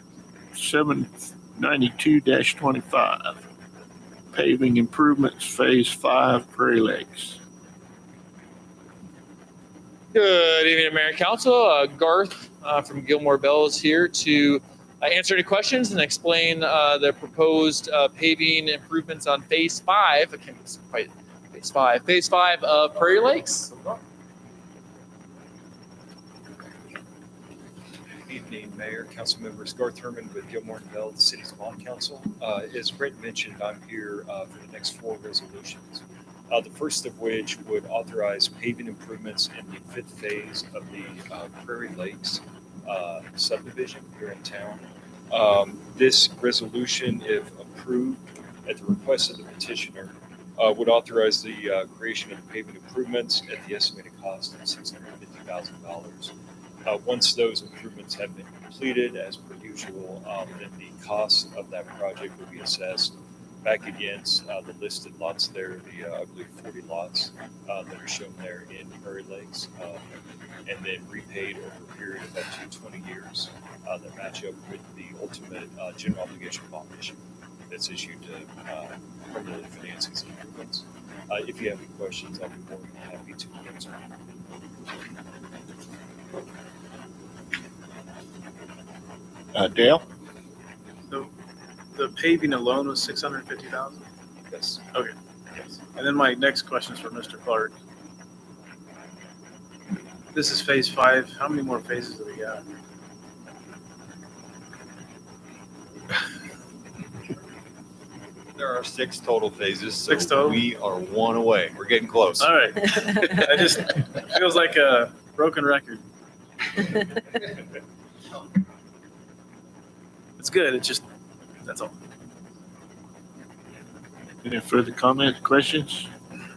792-25, paving improvements, phase 5, Prairie Lakes. Good evening, Mayor and Council. Garth from Gilmore Bell is here to answer any questions and explain the proposed paving improvements on Phase 5. I can't quite Phase 5. Phase 5 of Prairie Lakes. Good evening, Mayor, council members. Garth Herman with Gilmore and Bell, the city's bond council. As Brent mentioned, I'm here for the next 4 resolutions. The first of which would authorize paving improvements in the 5th phase of the Prairie Lakes subdivision here in town. This resolution, if approved at the request of the petitioner, would authorize the creation of paving improvements at the estimated cost of $650,000. Once those improvements have been completed, as per usual, then the cost of that project will be assessed back against the listed lots there, the I believe 40 lots that are shown there in Prairie Lakes, and then repaid over a period of up to 20 years that match up with the ultimate general obligation bond issue that's issued to permanently finance these improvements. If you have any questions, I'll be more than happy to answer. Dale? So the paving alone was 650,000? Yes. Okay. Yes. And then my next question is for Mr. Clark. This is phase 5. How many more phases do we got? There are 6 total phases. So 6 total? We are 1 away. We're getting close. All right. I just, feels like a broken record. It's good. It's just, that's all. Any further comments, questions?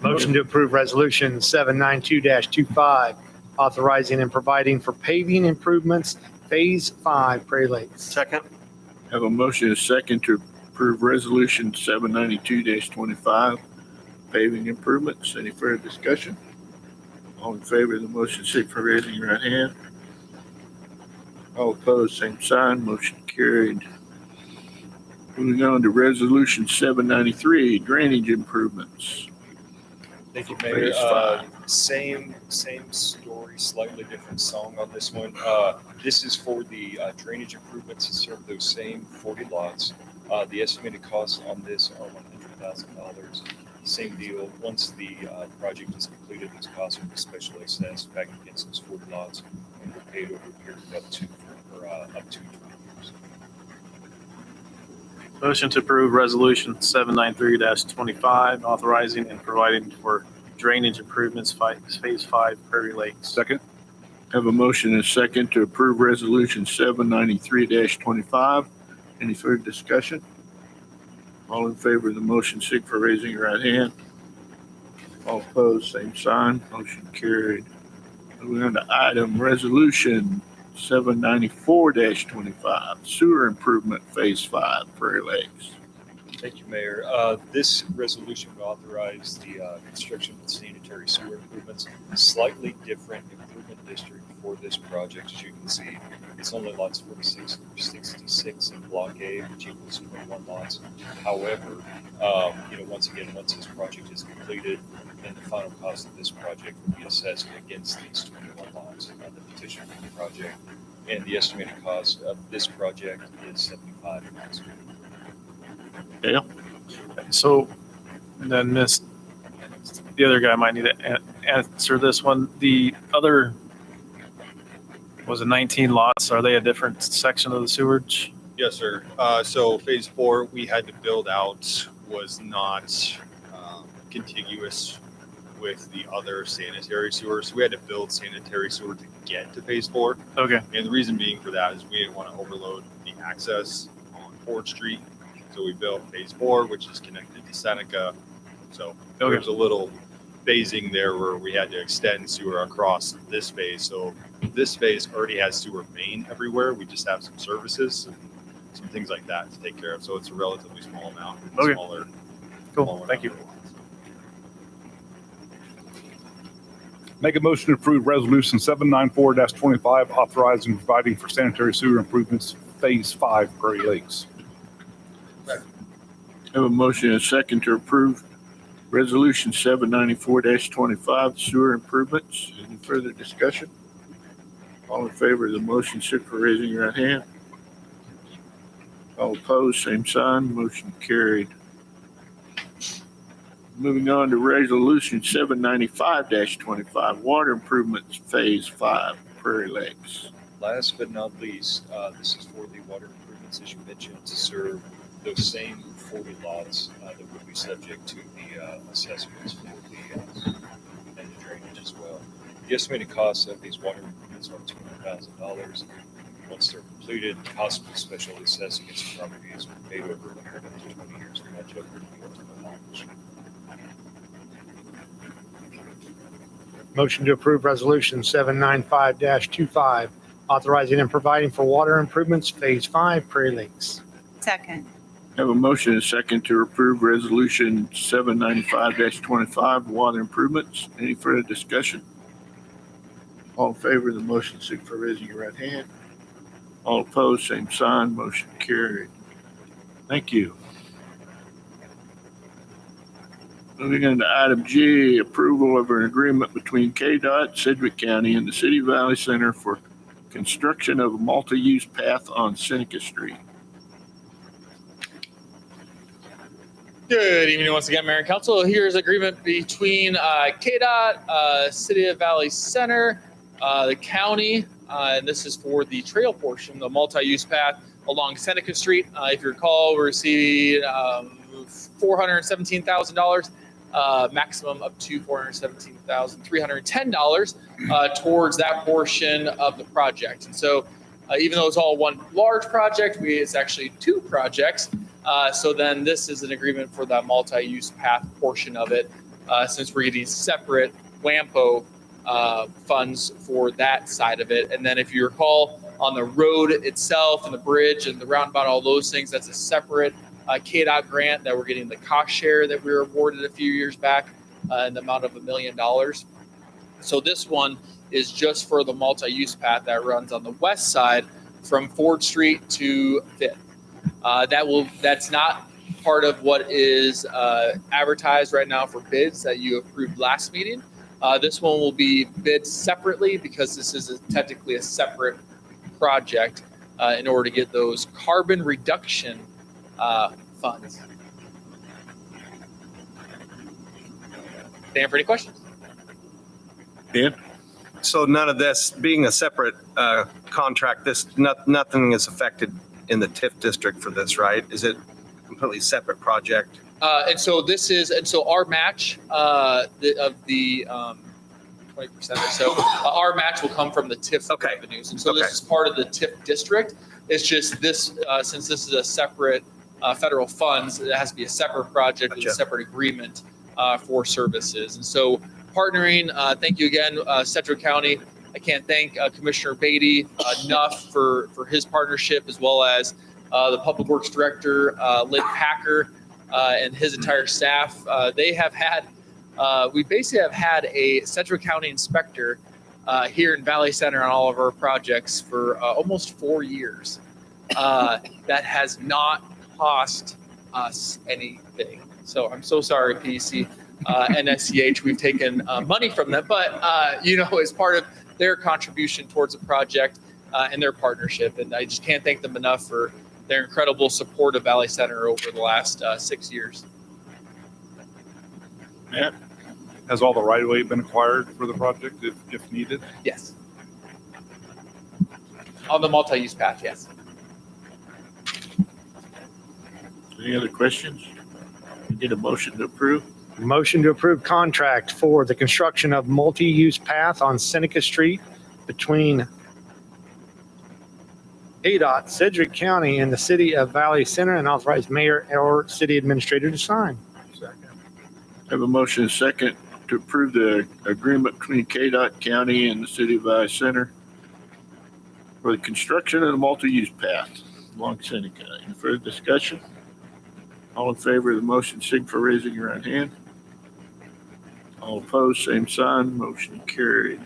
Motion to approve Resolution 792-25, authorizing and providing for paving improvements, Phase 5, Prairie Lakes. Second. Have a motion and a second to approve resolution 792-25, paving improvements. Any further discussion? All in favor of the motion, signify by raising your right hand. All opposed, same sign. Motion carried. Moving on to resolution 793, drainage improvements. Thank you, Mayor. Phase 5. Same story, slightly different song on this one. This is for the drainage improvements to serve those same 40 lots. The estimated costs on this are $100,000. Same deal. Once the project is completed, these costs will be specially assessed back against those 40 lots and will paid over a period of up to 20 years. Motion to approve resolution 793-25, authorizing and providing for drainage improvements, Phase 5, Prairie Lakes. Second. Have a motion and a second to approve resolution 793-25. Any further discussion? All in favor of the motion, signify by raising your right hand. All opposed, same sign. Motion carried. Moving on to item resolution 794-25, sewer improvement Phase 5, Prairie Lakes. Thank you, Mayor. This resolution would authorize the construction of sanitary sewer improvements, slightly different improvement district for this project. As you can see, it's only lots 46 through 66 in Block A, which equals 21 lots. However, once again, once this project is completed, then the final cost of this project will be assessed against these 21 lots on the petition for the project. And the estimated cost of this project is $75 million. Yeah. So then the other guy might need to answer this one. The other, was it 19 lots? Are they a different section of the sewage? Yes, sir. So phase 4 we had to build out was not contiguous with the other sanitary sewer. So we had to build sanitary sewer to get to phase 4. Okay. And the reason being for that is we didn't want to overload the access on Ford Street. So we built phase 4, which is connected to Seneca. So there was a little phasing there where we had to extend sewer across this phase. So this phase already has sewer main everywhere. We just have some services and some things like that to take care of. So it's a relatively small amount. Okay. Smaller. Cool. Thank you. Make a motion to approve resolution 794-25, authorizing and providing for sanitary sewer improvements, Phase 5, Prairie Lakes. Have a motion and a second to approve resolution 794-25, sewer improvements. Any further discussion? All in favor of the motion, signify by raising your right hand. All opposed, same sign. Motion carried. Moving on to resolution 795-25, water improvements Phase 5, Prairie Lakes. Last but not least, this is for the water improvements, as you mentioned, to serve those same 40 lots that would be subject to the assessments for the and the drainage as well. The estimated cost of these water improvements are $200,000. Once they're completed, the cost of the special assessed against the properties will be paid over a period of up to 20 years to match up with the ultimate knowledge. Motion to approve Resolution 795-25, authorizing and providing for water improvements, Phase 5, Prairie Lakes. Second. Have a motion and a second to approve resolution 795-25, water improvements. Any further discussion? All in favor of the motion, signify by raising your right hand. All opposed, same sign. Motion carried. Thank you. Moving on to item G, approval of an agreement between KDOT, Sedgwick County, and the City of Valley Center for construction of a multi-use path on Seneca Street. Good evening once again, Mayor and Council. Here's agreement between KDOT, City of Valley Center, the county, and this is for the trail portion, the multi-use path along Seneca Street. If you recall, we received $417,000, maximum up to $417,310 towards that portion of the project. And so even though it's all one large project, it's actually two projects. So then this is an agreement for that multi-use path portion of it, since we're getting separate WAMPO funds for that side of it. And then if you recall, on the road itself and the bridge and the roundabout, all those things, that's a separate KDOT grant that we're getting the cost share that we were awarded a few years back in the amount of $1 million. So this one is just for the multi-use path that runs on the west side from Ford Street to 5th. That's not part of what is advertised right now for bids that you approved last meeting. This one will be bid separately because this is technically a separate project in order to get those carbon reduction funds. Dan, for any questions? Dan? So none of this, being a separate contract, nothing is affected in the TIF district for this, right? Is it a completely separate project? And so our match of the 20% or so, our match will come from the TIF revenues. And so this is part of the TIF district. It's just this, since this is a separate federal funds, it has to be a separate project with a separate agreement for services. And so partnering, thank you again, Sedgwick County. I can't thank Commissioner Beatty enough for his partnership, as well as the Public Works Director, Lynn Packer, and his entire staff. They have had, we basically have had a Sedgwick County inspector here in Valley Center on all of our projects for almost 4 years. That has not cost us anything. So I'm so sorry, PEC and SCH. We've taken money from them, but as part of their contribution towards the project and their partnership. And I just can't thank them enough for their incredible support of Valley Center over the last 6 years. Matt? Has all the right of way been acquired for the project if needed? Yes. On the multi-use path, yes. Any other questions? Get a motion to approve? Motion to approve contract for the construction of multi-use path on Seneca Street between ADOT, Sedgwick County, and the city of Valley Center, and authorize mayor or city administrator to sign. Have a motion and second to approve the agreement between KDOT County and the city of Valley Center for the construction of the multi-use path along Seneca. Any further discussion? All in favor of the motion, signify for raising your right hand. All opposed, same sign. Motion carried.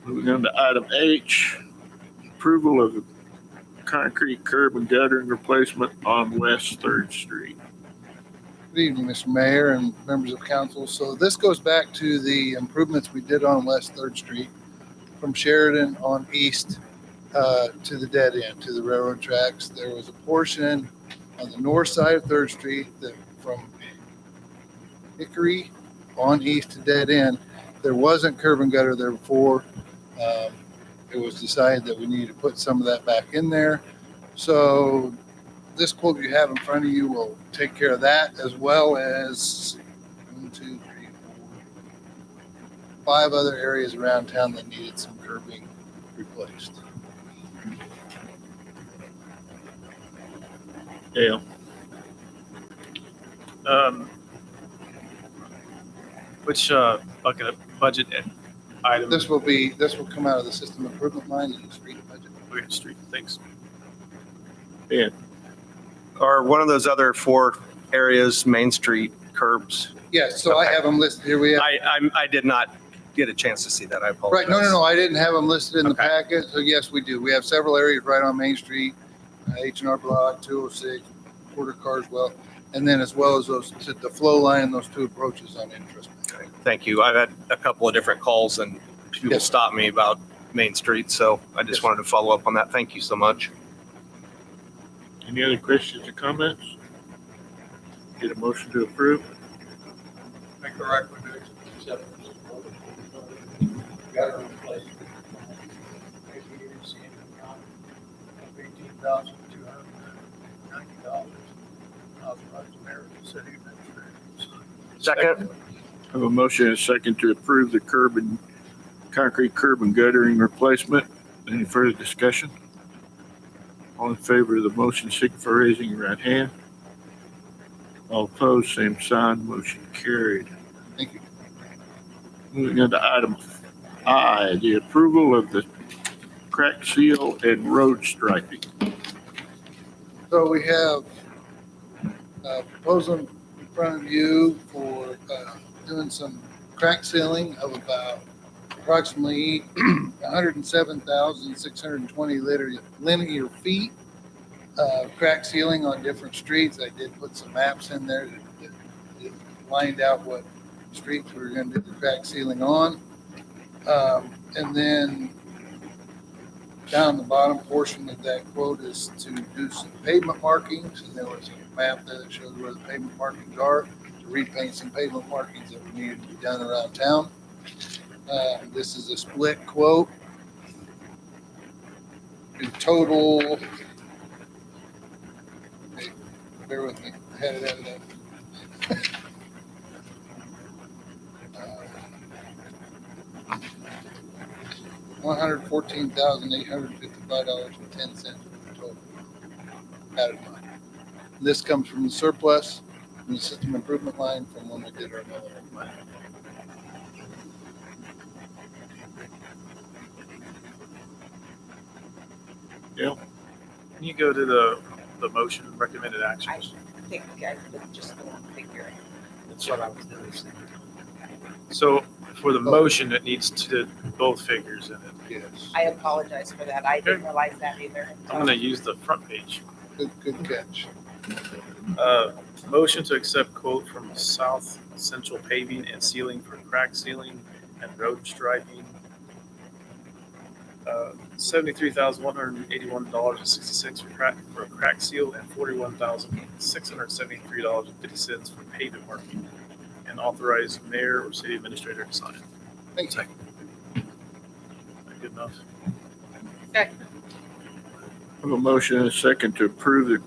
Moving on to item H, approval of concrete curb and guttering replacement on West 3rd Street. Good evening, Mr. Mayor and members of council. So this goes back to the improvements we did on West 3rd Street from Sheridan on east to the dead end, to the railroad tracks. There was a portion on the north side of 3rd Street that from Hickory on east to dead end. There wasn't curb and gutter there before. It was decided that we needed to put some of that back in there. So this quote you have in front of you will take care of that, as well as 1, 2, 3, 4, 5 other areas around town that needed some curbing replaced. Dale? Which bucket of budget item? This will come out of the system improvement line in the street budget. Okay, street, thanks. Dan? Or one of those other 4 areas, Main Street curbs? Yes, so I have them listed here. We have. I did not get a chance to see that. I apologize. Right, no, I didn't have them listed in the packet. So yes, we do. We have several areas right on Main Street, H&R Block, 206, Porter Carswell, and then as well as those, the flow line and those 2 approaches on Interest. Okay, thank you. I've had a couple of different calls and people stop me about Main Street, so I just wanted to follow up on that. Thank you so much. Any other questions or comments? Get a motion to approve? Make the recommendation to accept this. Got to replace $18,290. Authorized mayor Second. I have a motion and a second to approve the concrete curb and guttering replacement. Any further discussion? All in favor of the motion, signify by raising your right hand. All opposed, same sign. Motion carried. Thank you. Moving on to item I, the approval of the crack seal and road striping. So we have a proposal in front of you for doing some crack sealing of about approximately 107,620 linear feet. Crack sealing on different streets. I did put some maps in there that lined out what streets we were going to do the crack sealing on. And then down the bottom portion of that quote is to do some pavement markings. And there was a map there that shows where the pavement markings are, to repaint some pavement markings that needed to be done around town. This is a split quote. In total, okay, bear with me, I had it added up. $114,855.10 total. Added on. This comes from the surplus from the system improvement line from when we did our another line. Gail? Can you go to the motion and recommended actions? I think I put just the one figure. That's what I was noticing. So for the motion, it needs to both figures in it. Yes. I apologize for that. I didn't realize that either. I'm gonna use the front page. Good catch. Motion to accept quote from South Central Paving and Sealing for crack sealing and road striping. $73,181.66 for a crack seal and $41,673.50 for pavement marking, and authorize mayor or city administrator to sign. Thank you. Good enough. Second. I have a motion and a second to approve the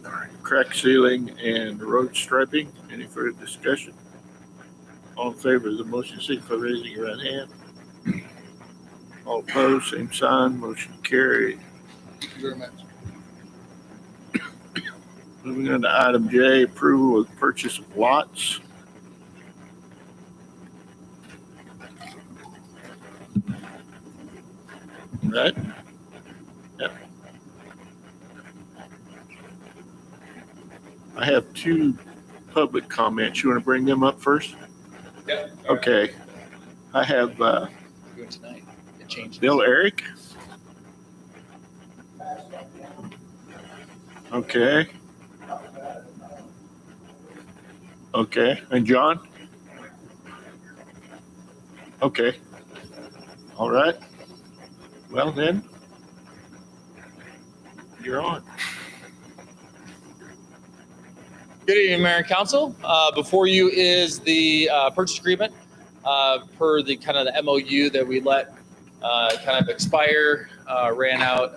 crack sealing and road striping. Any further discussion? All in favor of the motion, signify by raising your right hand. All opposed, same sign. Motion carried. Thank you very much. Moving on to item J, approval of purchase of lots. Right? Yep. I have two public comments. You want to bring them up first? Yeah. Okay. I have Doing tonight. It changed. Bill Eric. Okay. Okay, and John? Okay. All right. Well then, you're on. Good evening, Mayor and Council. Before you is the purchase agreement per the kind of the MOU that we let kind of expire, ran out.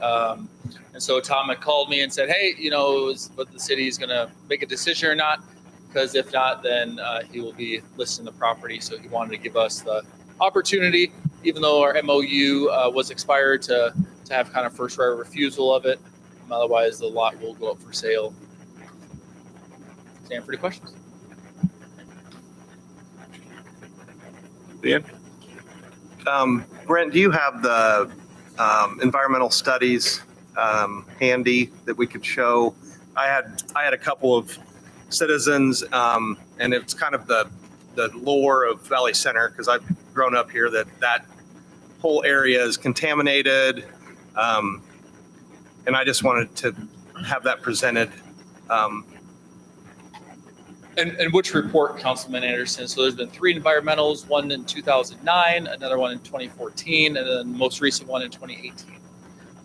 And so Tom had called me and said, hey, you know, what the city is going to make a decision or not, because if not, then he will be listing the property. So he wanted to give us the opportunity, even though our MOU was expired, to have kind of first right of refusal of it. Otherwise, the lot will go up for sale. Stand for any questions. Ben? Brent, do you have the environmental studies handy that we could show? I had a couple of citizens, and it's kind of the lore of Valley Center, because I've grown up here, that whole area is contaminated, and I just wanted to have that presented. And which report, Councilman Anderson? So there's been 3 environmentals, one in 2009, another one in 2014, and then the most recent one in 2018.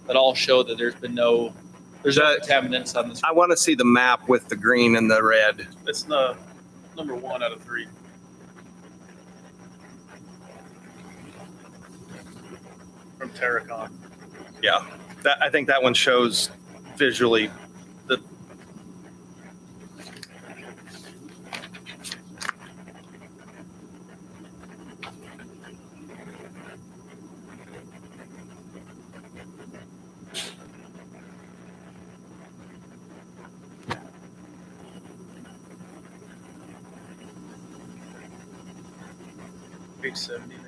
That all show that there's no contaminants on this. I want to see the map with the green and the red. It's the number 1 out of 3. From Terracon. Yeah, I think that one shows visually the. Page 70, maybe.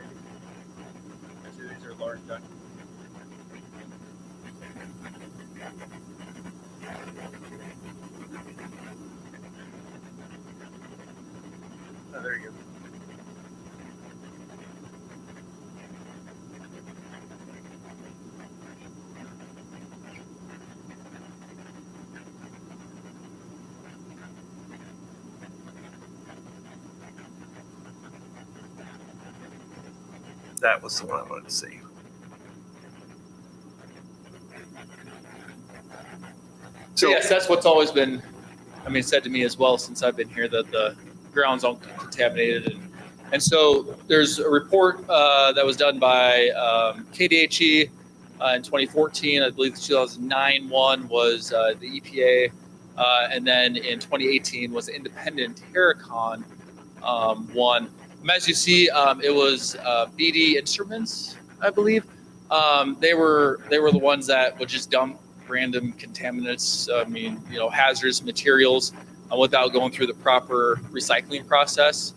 These are large documents. Oh, there you go. That was the one I wanted to see. So yes, that's what's always been, said to me as well since I've been here, that the ground's all contaminated. And so there's a report that was done by KDHE in 2014. I believe the 2009 one was the EPA. And then in 2018 was the independent Terracon one. As you see, it was BD Instruments, I believe. They were the ones that would just dump random contaminants, hazardous materials without going through the proper recycling process.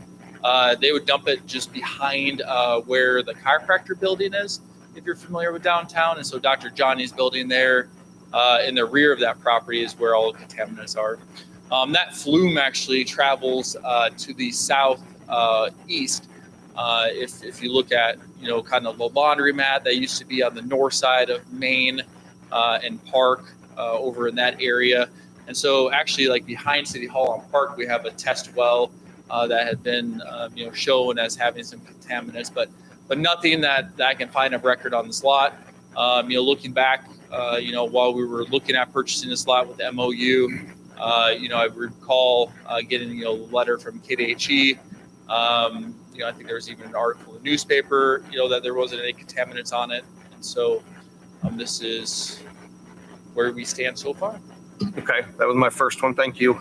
They would dump it just behind where the chiropractor building is, if you're familiar with downtown. And so Dr. Johnny's building there in the rear of that property is where all the contaminants are. That flume actually travels to the south east. If you look at, kind of the laundromat that used to be on the north side of Main and Park over in that area. And so actually, like behind City Hall on Park, we have a test well that had been, shown as having some contaminants, but nothing that I can find a record on this lot. Looking back, while we were looking at purchasing this lot with the MOU, I recall getting, a letter from KDHE. I think there was even an article in the newspaper, that there wasn't any contaminants on it. And so this is where we stand so far. Okay, that was my first one. Thank you.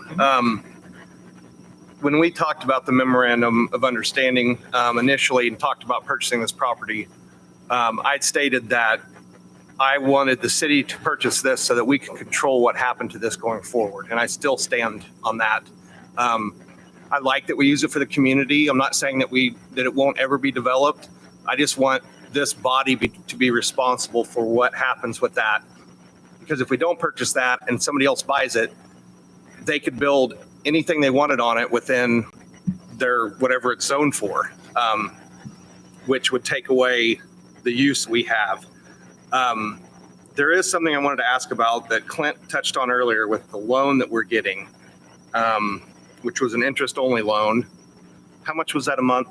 When we talked about the memorandum of understanding initially and talked about purchasing this property, I'd stated that I wanted the city to purchase this so that we can control what happened to this going forward. And I still stand on that. I like that we use it for the community. I'm not saying that it won't ever be developed. I just want this body to be responsible for what happens with that. Because if we don't purchase that and somebody else buys it, they could build anything they wanted on it within their whatever it's zoned for, which would take away the use we have. There is something I wanted to ask about that Clint touched on earlier with the loan that we're getting, which was an interest-only loan. How much was that a month?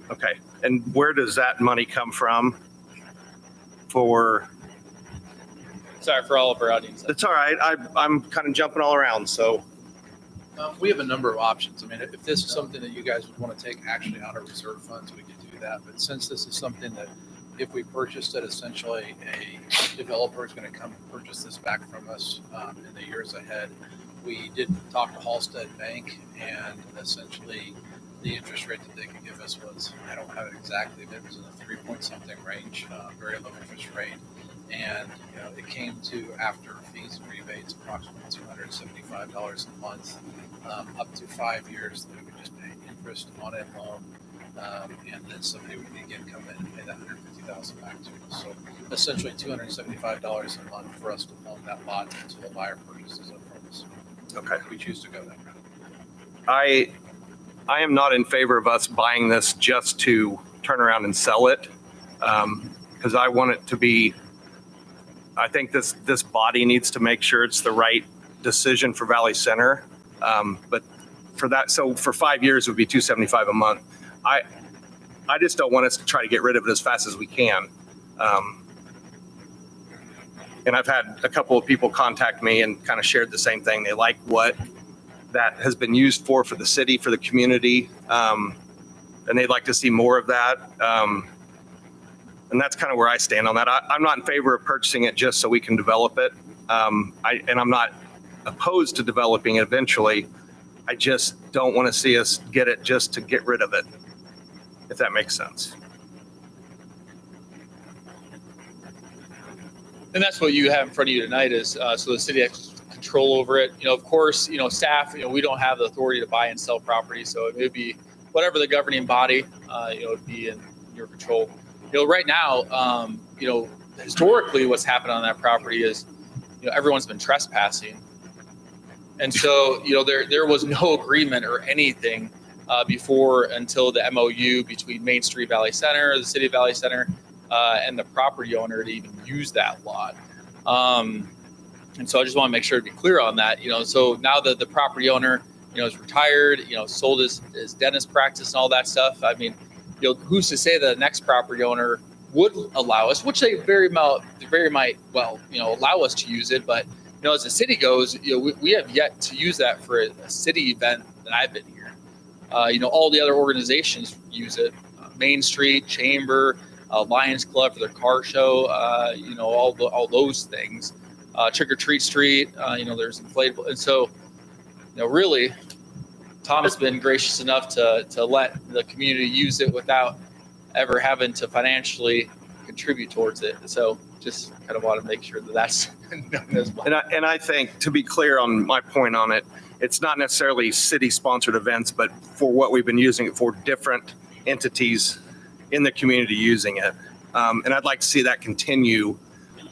Okay, and where does that money come from for? Sorry for all of our audience. It's all right. I'm kind of jumping all around, so. We have a number of options. If this is something that you guys would want to take actually out of reserve funds, we could do that. But since this is something that if we purchased it, essentially a developer is going to come and purchase this back from us in the years ahead. We did talk to Halstead Bank, and essentially the interest rate that they could give us was, I don't have it exactly, but it was in the 3-point-something range, very low interest rate. And it came to, after fees and rebates, approximately $275 a month, up to 5 years that we would just pay interest on a loan. And then somebody would again come in and pay that $150,000 back to us. So essentially $275 a month for us to own that lot until the buyer purchases it from us. Okay. If we choose to go that route. I am not in favor of us buying this just to turn around and sell it, because I want it to be. I think this body needs to make sure it's the right decision for Valley Center. But for that, so for 5 years it would be $275 a month. I just don't want us to try to get rid of it as fast as we can. And I've had a couple of people contact me and kind of shared the same thing. They like what that has been used for the city, for the community, and they'd like to see more of that. And that's kind of where I stand on that. I'm not in favor of purchasing it just so we can develop it. And I'm not opposed to developing it eventually. I just don't want to see us get it just to get rid of it, if that makes sense. And that's what you have in front of you tonight is so the city has control over it. Of course, staff, we don't have the authority to buy and sell property. So it would be whatever the governing body, would be in your control. Right now, historically what's happened on that property is, everyone's been trespassing. And so, there was no agreement or anything before until the MOU between Main Street Valley Center, the city of Valley Center, and the property owner to even use that lot. And so I just want to make sure to be clear on that. So now that the property owner, is retired, sold his dentist practice and all that stuff. I mean, who's to say that the next property owner would allow us, which they very might allow us to use it. But, as the city goes, we have yet to use that for a city event that I've been here. All the other organizations use it, Main Street, Chamber, Lions Club for their car show, all those things. Trick or Treat Street, there's inflatable. And so, really, Tom has been gracious enough to let the community use it without ever having to financially contribute towards it. So just kind of want to make sure that that's known as well. And I think, to be clear on my point on it, it's not necessarily city-sponsored events, but for what we've been using it for, different entities in the community using it. And I'd like to see that continue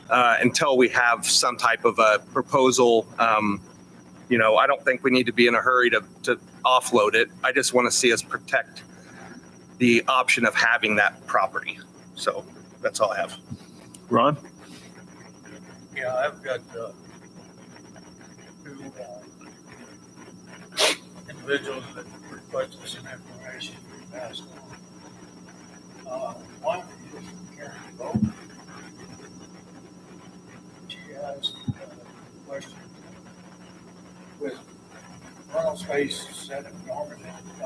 until we have some type of a proposal. I don't think we need to be in a hurry to offload it. I just want to see us protect the option of having that property. So that's all I have. Ron? Yeah, I've got two individuals that requested some information to be passed on. One is Karen Bowe. She asked a question with rental space set in Norman and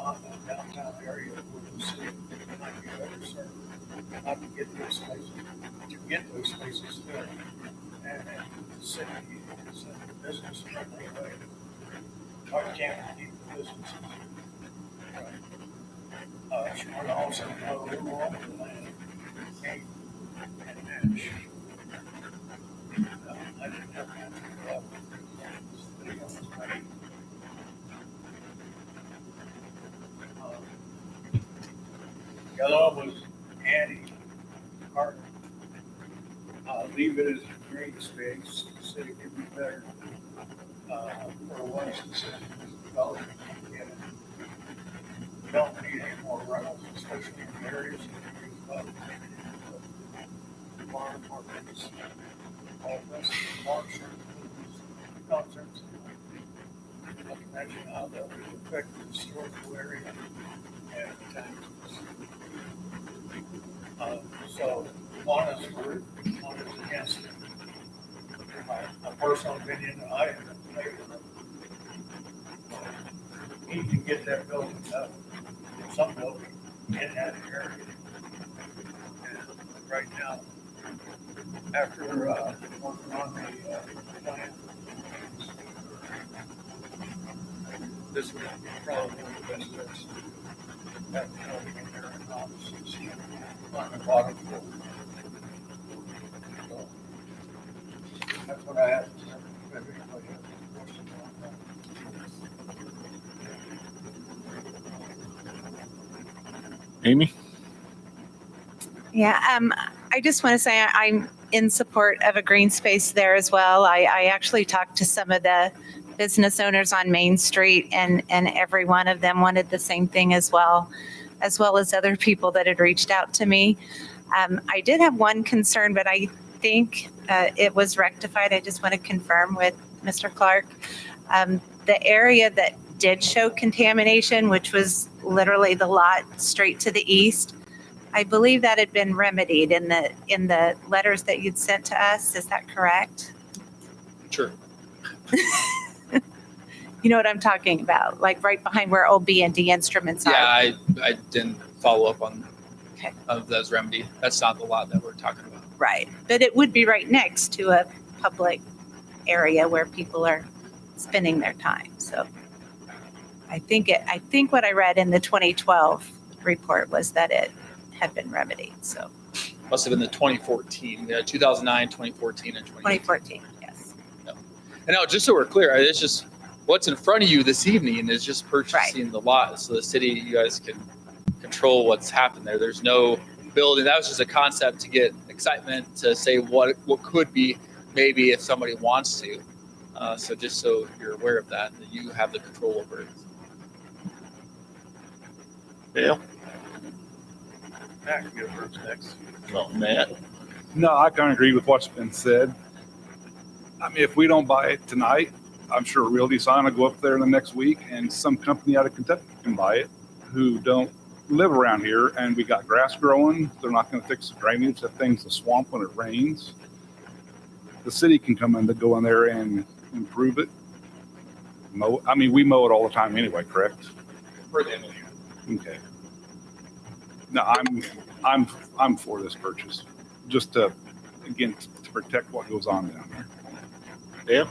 downtown area where the city might be better served not to get those spaces filled. And the city is a business friendly way. Why can't we keep the businesses? Right. She wanted to also know who owned the land, Kate and Nash. I didn't have an answer for that. The other one was Andy Carter. Leave it as a green space, the city could be better. For one specific development. We don't need any more rentals, especially in areas that farm markets, all this, farm services, concerts. I can imagine how that would affect the historical area and taxes. So one is for it, one is against it. In my personal opinion, I am in favor of it. Need to get that building up, some building in that area. And right now, after working on the plan, this would be probably the best place. That building in there and obviously on the bottom floor. So, that's what I have to say. If anybody has any questions on that. Amy? Yeah, I just want to say I'm in support of a green space there as well. I actually talked to some of the business owners on Main Street, and every one of them wanted the same thing as well as other people that had reached out to me. I did have one concern, but I think it was rectified. I just want to confirm with Mr. Clark. The area that did show contamination, which was literally the lot straight to the east, I believe that had been remedied in the letters that you'd sent to us. Is that correct? Sure. You know what I'm talking about, like right behind where old B&D Instruments are. Yeah, I didn't follow up on those remedy. That's not the lot that we're talking about. Right, but it would be right next to a public area where people are spending their time. So I think what I read in the 2012 report was that it had been remedied. So Must have been the 2014, 2009, 2014, and 2014, yes. No. And now, just so we're clear, it's just what's in front of you this evening is just purchasing the lot. So the city, you guys can control what's happened there. There's no building. That was just a concept to get excitement to say what could be maybe if somebody wants to. So just so you're aware of that you have the control over it. Dale? Matt can go first next. Oh, Matt? No, I kind of agree with what's been said. I mean, if we don't buy it tonight, I'm sure Realty Sign will go up there in the next week and some company out of Kentucky can buy it who don't live around here, and we got grass growing. They're not going to fix the drainage. That thing's a swamp when it rains. The city can come in to go in there and improve it. I mean, we mow it all the time anyway, correct? For the MOU. Okay. No, I'm for this purchase, just to, again, to protect what goes on down there. Yeah.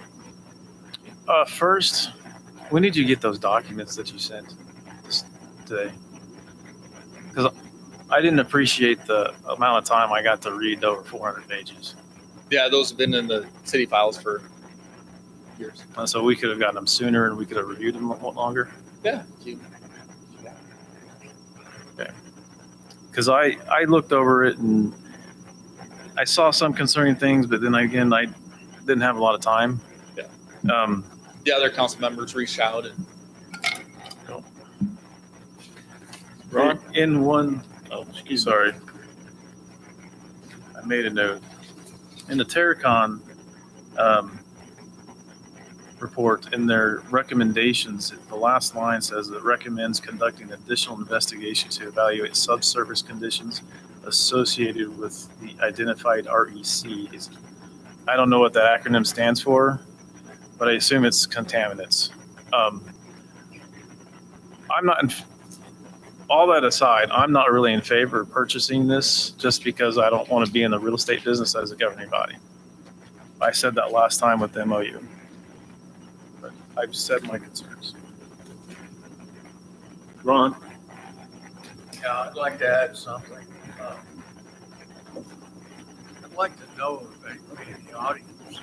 First, we need you to get those documents that you sent today. Because I didn't appreciate the amount of time I got to read over 400 pages. Yeah, those have been in the city files for years. So we could have gotten them sooner and we could have reviewed them a lot longer. Yeah. Okay. Because I looked over it and I saw some concerning things, but then again, I didn't have a lot of time. Yeah. The other council members reached out and. Ron? In one, excuse sorry. I made a note. In the Terracon report, in their recommendations, the last line says it recommends conducting additional investigation to evaluate subsurface conditions associated with the identified RECs. I don't know what that acronym stands for, but I assume it's contaminants. I'm not in all that aside, I'm not really in favor of purchasing this just because I don't want to be in the real estate business as a governing body. I said that last time with the MOU. But I've said my concerns. Ron? Yeah, I'd like to add something. I'd like to know if anybody in the audience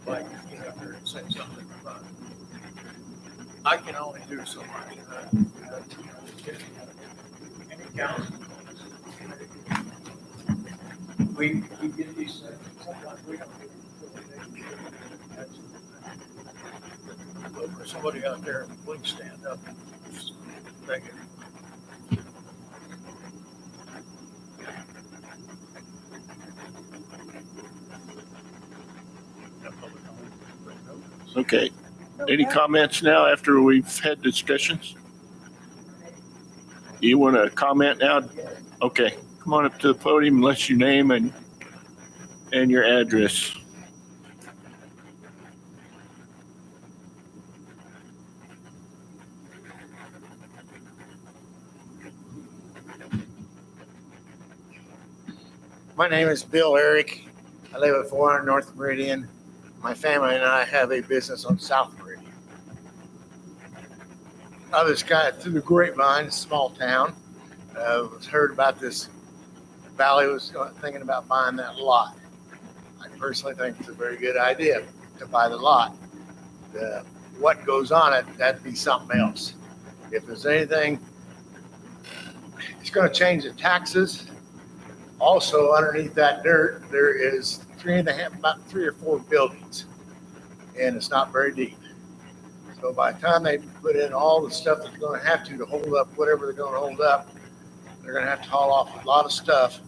would like to get up there and say something about it. I can only do so much. Any council. We get these things, sometimes we don't get it. Look for somebody out there, please stand up and just take it. Okay. Any comments now after we've had discussions? You want to comment now? Okay. Come on up to the podium and let your name and your address. My name is Bill Eric. I live at 400 North Meridian. My family and I have a business on South Meridian. I was kind of through the grapevine, small town. Was heard about this. Valley was thinking about buying that lot. I personally think it's a very good idea to buy the lot. What goes on it, that'd be something else. If there's anything, it's going to change the taxes. Also, underneath that dirt, there is about 3 or 4 buildings, and it's not very deep. So by the time they put in all the stuff that's going to have to hold up whatever they're going to hold up, they're going to have to haul off a lot of stuff.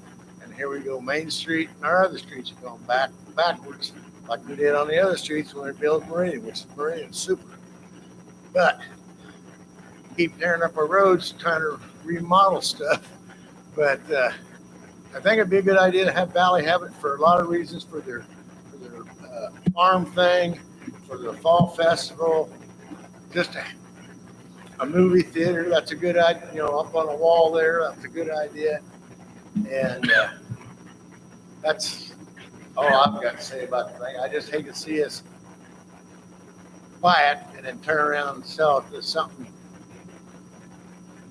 And here we go, Main Street and our other streets are going backwards, like we did on the other streets when we built Meridian, which is Meridian super. But keep tearing up our roads, trying to remodel stuff. But I think it'd be a good idea to have Valley have it for a lot of reasons, for their farm thing, for the fall festival, just a movie theater. That's a good idea. Up on a wall there, that's a good idea. And that's all I've got to say about the thing. I just hate to see us buy it and then turn around and sell it to something.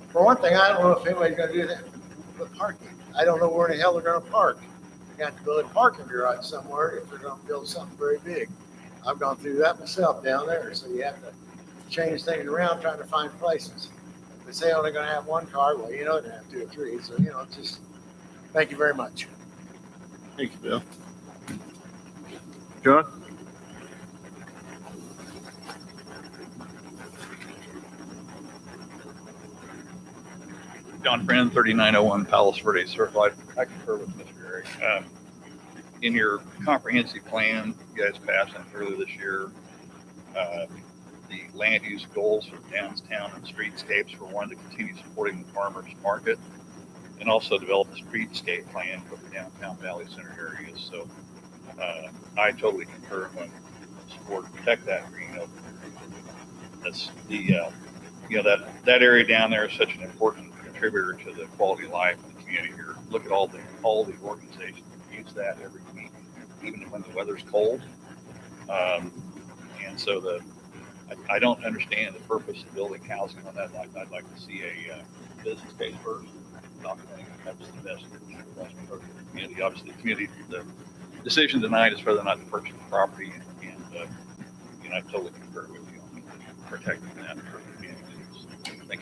For one thing, I don't know if anybody's going to do that with parking. I don't know where in the hell they're going to park. You have to build a parking garage somewhere if they're going to build something very big. I've gone through that myself down there. So you have to change things around trying to find places. If they say only gonna have one car, well, you know, they're gonna have two or three, so, you know, it's just, thank you very much. Thank you, Bill. John? John Friend, 3901 Palos Verde Certified. I concur with Mr. Eric. In your comprehensive plan, you guys passed in earlier this year, the land use goals for downtown and streetscapes for one to continue supporting the farmers market and also develop a streetscape plan for the downtown Valley Center areas. So I totally concur when support protect that green open. That's the that area down there is such an important contributor to the quality of life in the community here. Look at all the organizations that use that every week, even when the weather's cold. And so I don't understand the purpose of building housing on that. I'd like to see a business case first. Documenting that's the best for the community. Obviously, the community, the decision tonight is whether or not to purchase the property, and I totally concur with you on protecting that for the community. Thank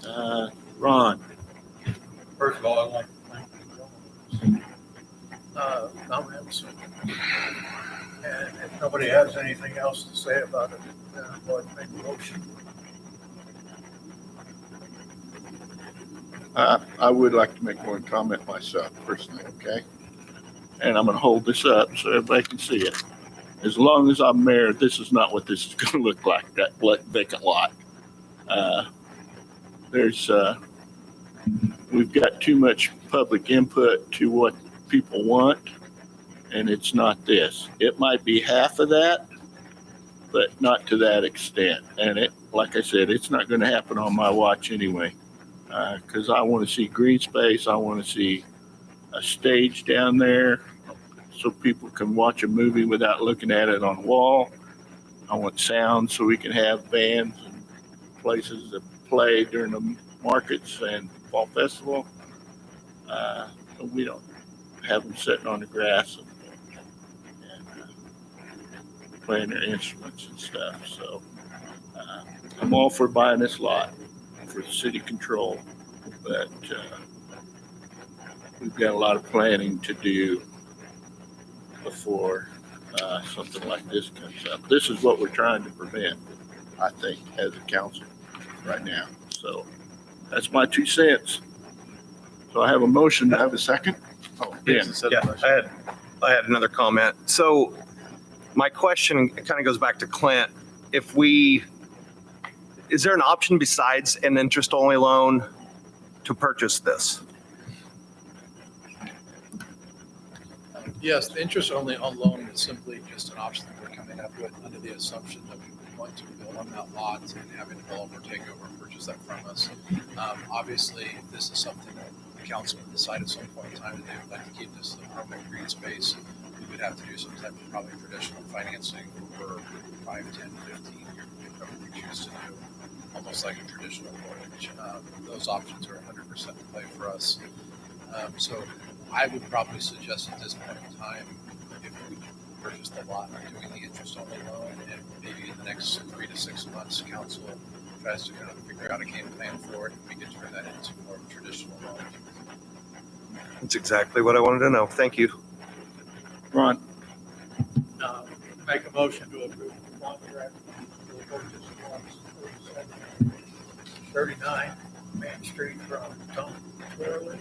you. Ron? First of all, I'd like to thank you, comments. And if nobody has anything else to say about it, then I'd like to make a motion. I would like to make one comment myself personally, okay? And I'm gonna hold this up so everybody can see it. As long as I'm mayor, this is not what this is gonna look like, that vacant lot. We've got too much public input to what people want, and it's not this. It might be half of that, but not to that extent. And like I said, it's not gonna happen on my watch anyway. Because I want to see green space. I want to see a stage down there so people can watch a movie without looking at it on the wall. I want sound so we can have bands and places that play during the markets and fall festival. We don't have them sitting on the grass and playing their instruments and stuff. So I'm all for buying this lot for city control, but we've got a lot of planning to do before something like this comes up. This is what we're trying to prevent, I think, as a council right now. So that's my 2 cents. So I have a motion. I have a second. Oh, Ben. Yeah, I had another comment. So my question kind of goes back to Clint. Is there an option besides an interest-only loan to purchase this? Yes, the interest only on loan is simply just an option that we're coming up with under the assumption that we want to build on that lot and have a developer take over and purchase that from us. Obviously, this is something that the council would decide at some point in time that they would like to keep this in a permanent green space. We would have to do some type of probably traditional financing over 5, 10, 15 years, whatever we choose to do. Almost like a traditional mortgage. Those options are 100% in play for us. So I would probably suggest at this point in time, if we purchase the lot, doing the interest-only loan, and maybe in the next 3 to 6 months, council tries to kind of figure out a game plan for it, we can turn that into more of a traditional loan. That's exactly what I wanted to know. Thank you. Ron? Make a motion to approve the contract for the purchase of lots 39 Main Street from Tom Twirly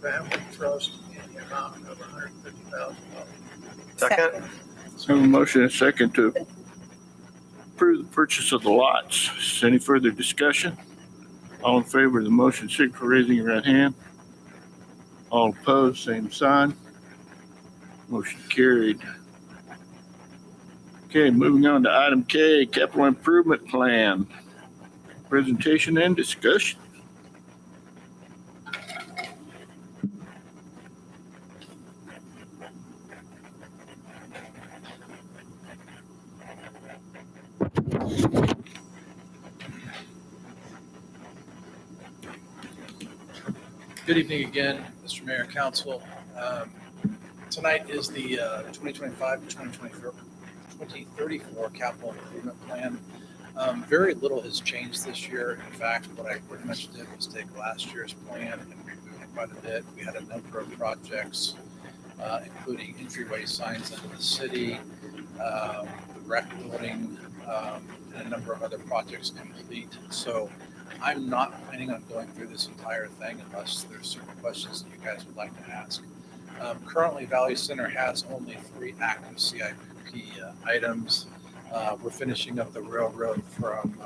Family Trust in the amount of $150,000. Second. So a motion and a second to approve the purchase of the lots. Is any further discussion? All in favor of the motion, signify by raising your right hand. All opposed, same sign. Motion carried. Okay, moving on to item K, capital improvement plan. Presentation and discussion. Good evening again, Mr. Mayor, Council. Tonight is the 2025 to 2034 capital improvement plan. Very little has changed this year. In fact, what I pretty much did was take last year's plan and remove it quite a bit. We had a number of projects, including entryway signs into the city, the rec building, and a number of other projects complete. So I'm not planning on going through this entire thing unless there's certain questions that you guys would like to ask. Currently, Valley Center has only 3 active CIP items. We're finishing up the railroad from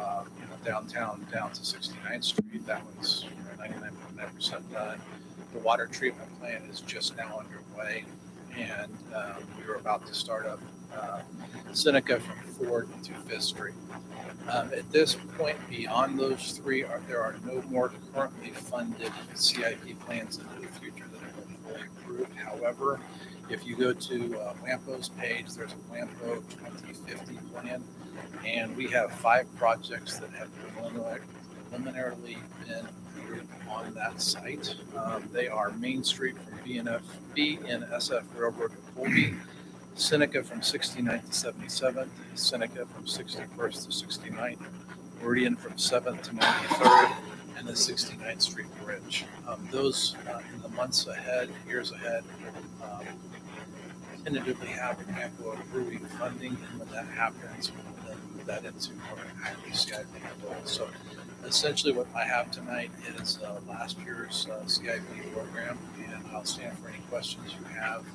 downtown down to 69th Street. That one's 99.9% done. The water treatment plant is just now underway, and we were about to start up Seneca from 4th to 5th Street. At this point, beyond those 3, there are no more currently funded CIP plans into the future that have been fully approved. However, if you go to WAMPO's page, there's a WAMPO 2050 plan, and we have 5 projects that have preliminarily been approved on that site. They are Main Street from BNSF Railroad to Colby, Seneca from 69th to 77th, Seneca from 61st to 69th, Meridian from 7th to 93rd, and the 69th Street Bridge. Those in the months ahead, years ahead, tentatively have WAMPO approving funding, and when that happens, we'll then move that into our active CIP goal. So essentially what I have tonight is last year's CIP program, and I'll stand for any questions you have.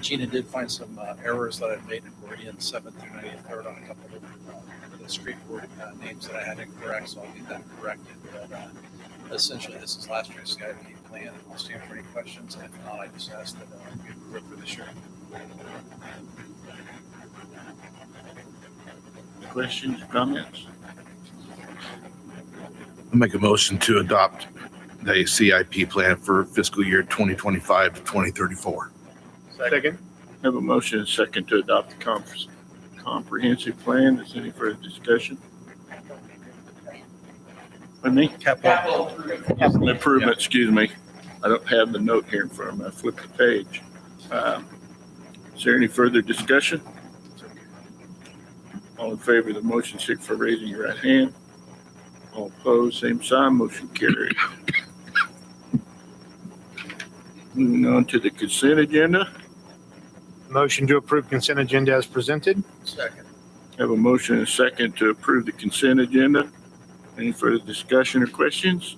Gina did find some errors that I've made in Meridian 7th through 93rd on a couple of the street board names that I had incorrect, so I'll get that corrected. But essentially, this is last year's CIP plan, and I'll stand for any questions, and if not, I just ask that we approve it for this year. Questions, comments? I'll make a motion to adopt the CIP plan for fiscal year 2025 to 2034. Second. Have a motion and second to adopt the comprehensive plan. Is there any further discussion? Pardon me? Capital Improvement, excuse me. I don't have the note here in front of me. I flipped the page. Is there any further discussion? All in favor of the motion, signify for raising your right hand. All opposed, same sign. Motion carried. Moving on to the consent agenda. Motion to approve consent agenda as presented. Second. Have a motion and a second to approve the consent agenda. Any further discussion or questions?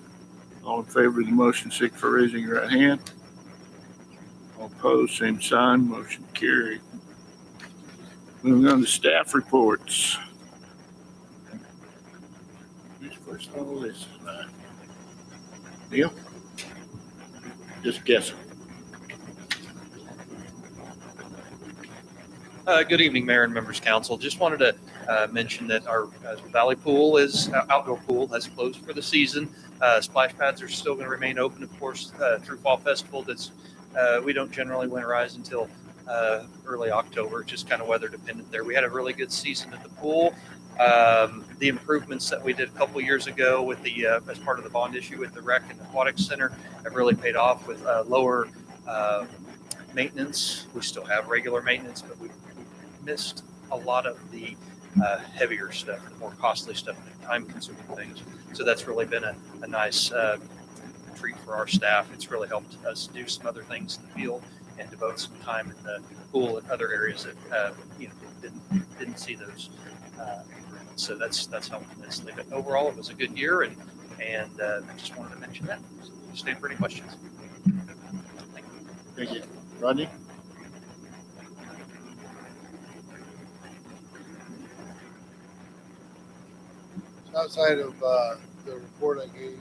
All in favor of the motion, signify for raising your right hand. All opposed, same sign. Motion carried. Moving on to staff reports. Who's first on the list tonight? Neil? Just guessing. Good evening, Mayor and members of council. Just wanted to mention that our Valley Pool outdoor pool has closed for the season. Splash pads are still going to remain open, of course, through Fall Festival. We don't generally winterize until early October, just kind of weather dependent there. We had a really good season at the pool. The improvements that we did a couple years ago with the as part of the bond issue with the rec and aquatic center have really paid off with lower maintenance. We still have regular maintenance, but we missed a lot of the heavier stuff, the more costly stuff, the time-consuming things. So that's really been a nice treat for our staff. It's really helped us do some other things in the field and devote some time in the pool and other areas that didn't see those improvements. So that's helped immensely. But overall, it was a good year, and I just wanted to mention that. So stand for any questions. Thank you. Rodney? Outside of the report I gave,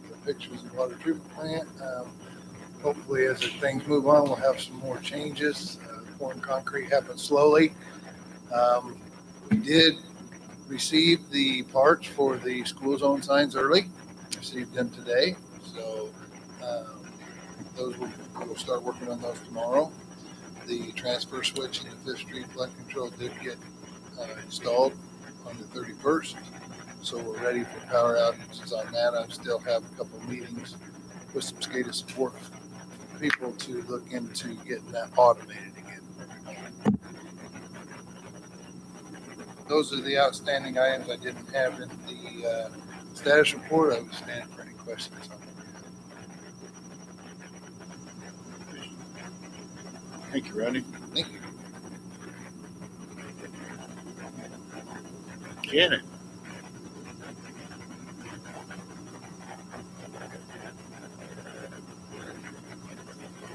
the pictures of the water treatment plant, hopefully as things move on, we'll have some more changes. Pouring concrete happens slowly. We did receive the parts for the school zone signs early, received them today. So we'll start working on those tomorrow. The transfer switch in the 5th Street flood control did get installed on the 31st. So we're ready for power outages on that. I still have a couple of meetings with some SCADA support people to look into getting that automated again. those are the outstanding items I didn't have in the status report. I would stand for any questions on it. Thank you, Rodney. Thank you. Janet.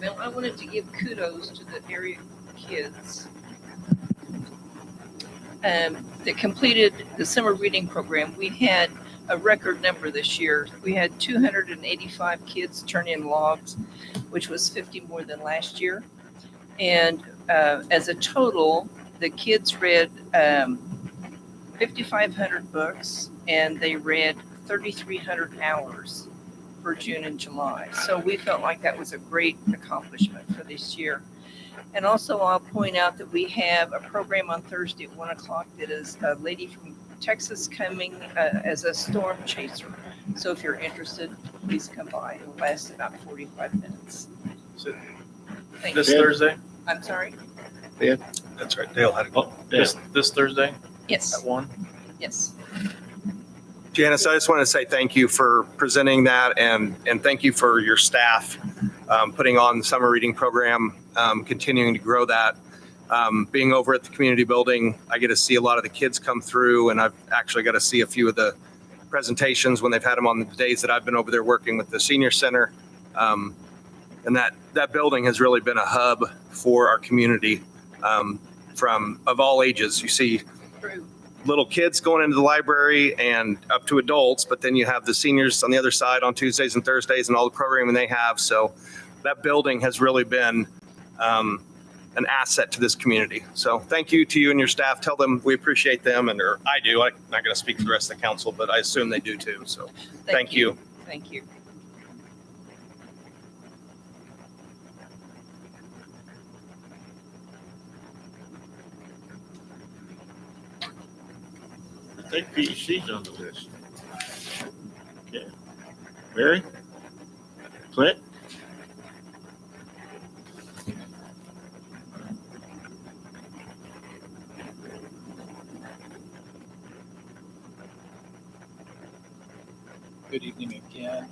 Well, I wanted to give kudos to the area kids that completed the summer reading program. We had a record number this year. We had 285 kids turn in logs, which was 50 more than last year. And as a total, the kids read 5,500 books and they read 3,300 hours for June and July. So we felt like that was a great accomplishment for this year. And also I'll point out that we have a program on Thursday at 1 o'clock that is a lady from Texas coming as a storm chaser. So if you're interested, please come by. It'll last about 45 minutes. Thank This you. Thursday? I'm sorry? Ben? That's right. Dale had to this Thursday Yes. at 1? Yes. Janice, I just want to say thank you for presenting that and thank you for your staff putting on the summer reading program, continuing to grow that. Being over at the community building, I get to see a lot of the kids come through, and I've actually got to see a few of the presentations when they've had them on the days that I've been over there working with the senior center. And that building has really been a hub for our community from of all ages. You see little kids going into the library and up to adults, but then you have the seniors on the other side on Tuesdays and Thursdays and all the programming they have. So that building has really been an asset to this community. So thank you to you and your staff. Tell them we appreciate them, or I do. I'm not going to speak for the rest of the council, but I assume they do too. So thank you. Thank you. I think PEC's on the list. Okay. Mary? Clint? Good evening again.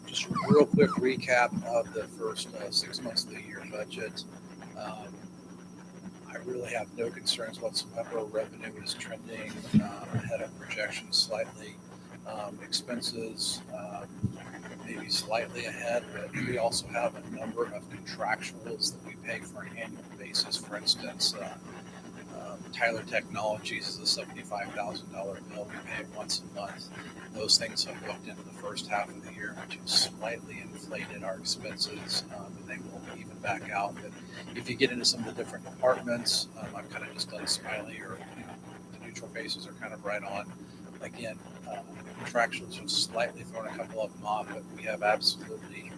Just a real quick recap of the first 6 months of the year budget. I really have no concerns whatsoever. Revenue is trending ahead of projections slightly. Expenses maybe slightly ahead, but we also have a number of contractuals that we pay for an annual basis. For instance, Tyler Technologies is a $75,000 bill. We pay it once a month. Those things have booked into the first half of the year, which has slightly inflated our expenses, and they will even back out. But if you get into some of the different departments, I've kind of just done smiley or the neutral faces are kind of right on. Again, contractuals have slightly thrown a couple of them off, but we have absolutely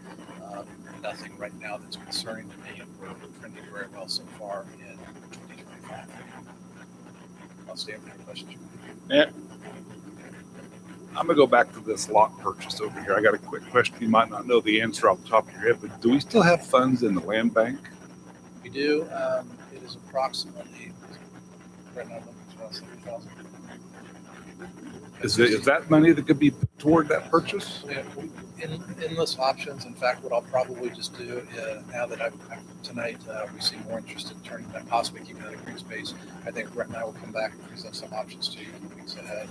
nothing right now that's concerning to me, and we're trending very well so far in 2025. I'll stand for your questions. Yeah. I'm gonna go back to this lot purchase over here. I got a quick question. You might not know the answer off the top of your head, but do we still have funds in the land bank? We do. It is approximately right now. It's around 70,000. Is that money that could be put toward that purchase? We have endless options. In fact, what I'll probably just do now that I've tonight we see more interest in turning that, possibly keeping that a green space. I think Brett and I will come back and present some options to you in the weeks ahead.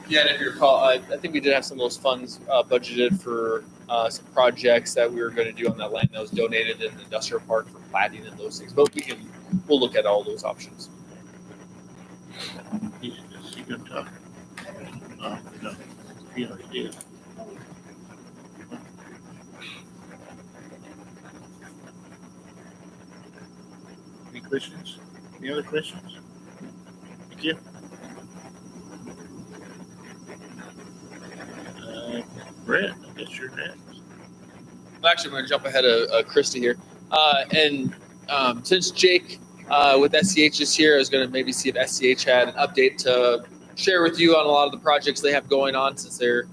Yeah, and if you recall, I think we did have some of those funds budgeted for some projects that we were going to do on that land that was donated in the industrial park for plating and those things. But we'll look at all those options. Is he gonna talk? No. He already did. Any questions? Any other questions? Thank you. Brett, I guess you're next. Well, actually, I'm going to jump ahead of Krista here. Since Jake with SCH is here, I was going to maybe see if SCH had an update to share with you on a lot of the projects they have going on, since they're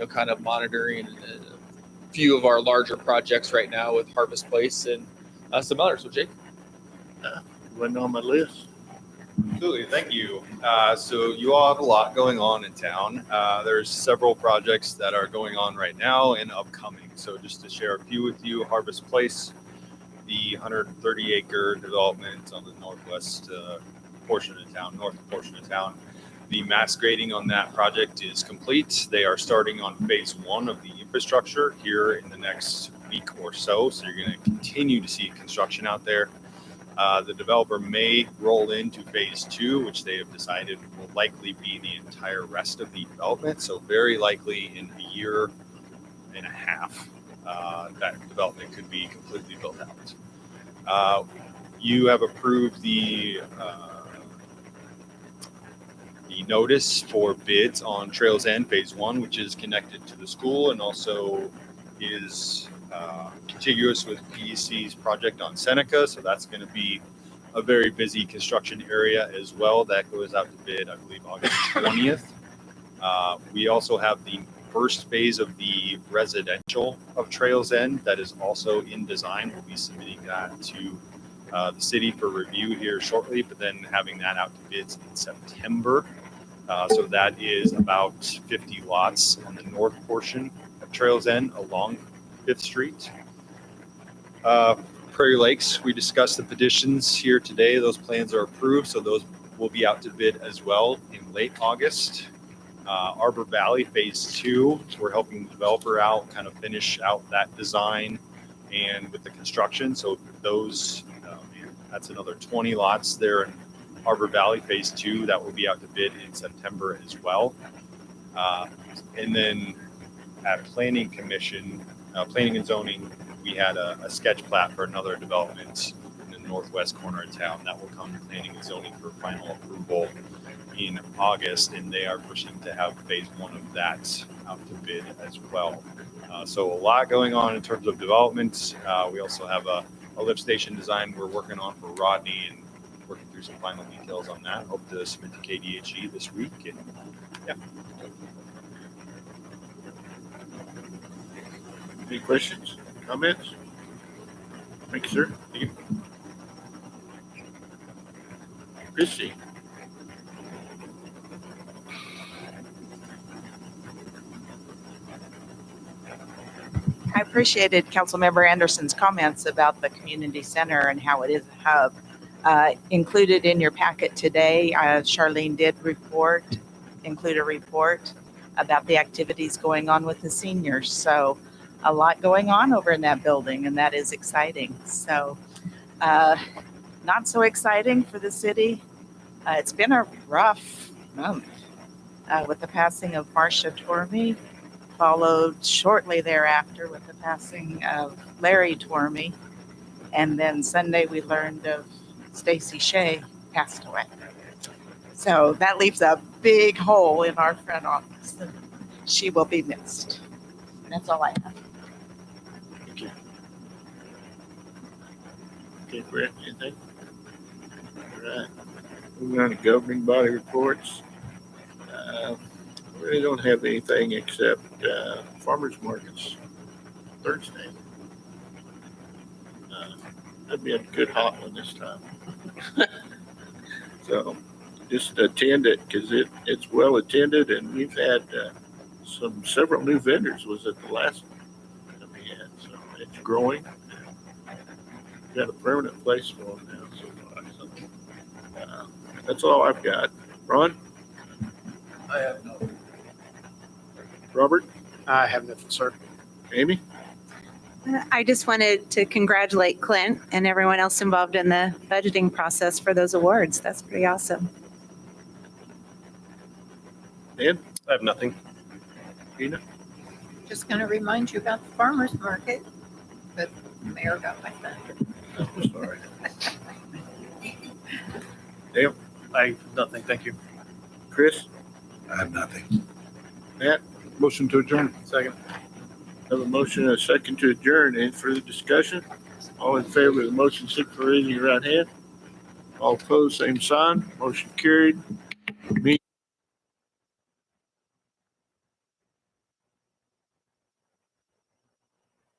kind of monitoring a few of our larger projects right now with Harvest Place and some others. So, Jake? Wasn't on my list. Absolutely, thank you. So you all have a lot going on in town. There's several projects that are going on right now and upcoming. So just to share a few with you, Harvest Place, the 130-acre development on the northwest portion of town, north portion of town. The mass grading on that project is complete. They are starting on phase 1 of the infrastructure here in the next week or so. So you're going to continue to see construction out there. The developer may roll into phase 2, which they have decided will likely be the entire rest of the development. So very likely in a year and a half, that development could be completely built out. You have approved the notice for bids on Trails End Phase 1, which is connected to the school and also is contiguous with PEC's project on Seneca. So that's going to be a very busy construction area as well. That goes out to bid, I believe, August 20th. We also have the first phase of the residential of Trails End that is also in design. We'll be submitting that to the city for review here shortly, but then having that out to bids in September. So that is about 50 lots on the north portion of Trails End along 5th Street. Prairie Lakes, we discussed the petitions here today. Those plans are approved, so those will be out to bid as well in late August. Arbor Valley Phase 2, we're helping the developer out, kind of finish out that design and with the construction. So those, that's another 20 lots there in Arbor Valley Phase 2 that will be out to bid in September as well. And then at Planning Commission, Planning and Zoning, we had a sketch plat for another development in the northwest corner of town that will come to Planning and Zoning for final approval in August, and they are pushing to have phase 1 of that out to bid as well. So a lot going on in terms of development. We also have a lift station design we're working on for Rodney and working through some final details on that. Hope to submit to KDHE this week. And yeah. Any questions, comments? Thank you, sir. Thank you. Christie. I appreciated Councilmember Anderson's comments about the community center and how it is a hub. Included in your packet today, Charlene did include a report about the activities going on with the seniors. So a lot going on over in that building, and that is exciting. So not so exciting for the city. It's been a rough month with the passing of Marcia Tormey, followed shortly thereafter with the passing of Larry Tormey. And then Sunday we learned of Stacy Shea passed away. So that leaves a big hole in our front office. And she will be missed. That's all I have. Thank you. Okay, Brett, anything? All right. Moving on to governing body reports. Really don't have anything except farmers markets Thursday. That'd be a good hot one this time. So just attend it because it's well attended, and we've had several new vendors. Was at the last one that we had, so it's growing. We've got a permanent place for them now. So that's all I've got. Ron? I have no. Robert? I have nothing, sir. Amy? I just wanted to congratulate Clint and everyone else involved in the budgeting process for those awards. That's pretty awesome. Dan? I have nothing. Gina? Just going to remind you about the farmer's market, but the mayor got my thunder. Oh, sorry. Dale? I have nothing, thank you. Chris? I have nothing. Matt? Motion to adjourn. Second. Have a motion and a second to adjourn. Any further discussion? All in favor of the motion, signify by raising your right hand. All opposed, same sign. Motion carried.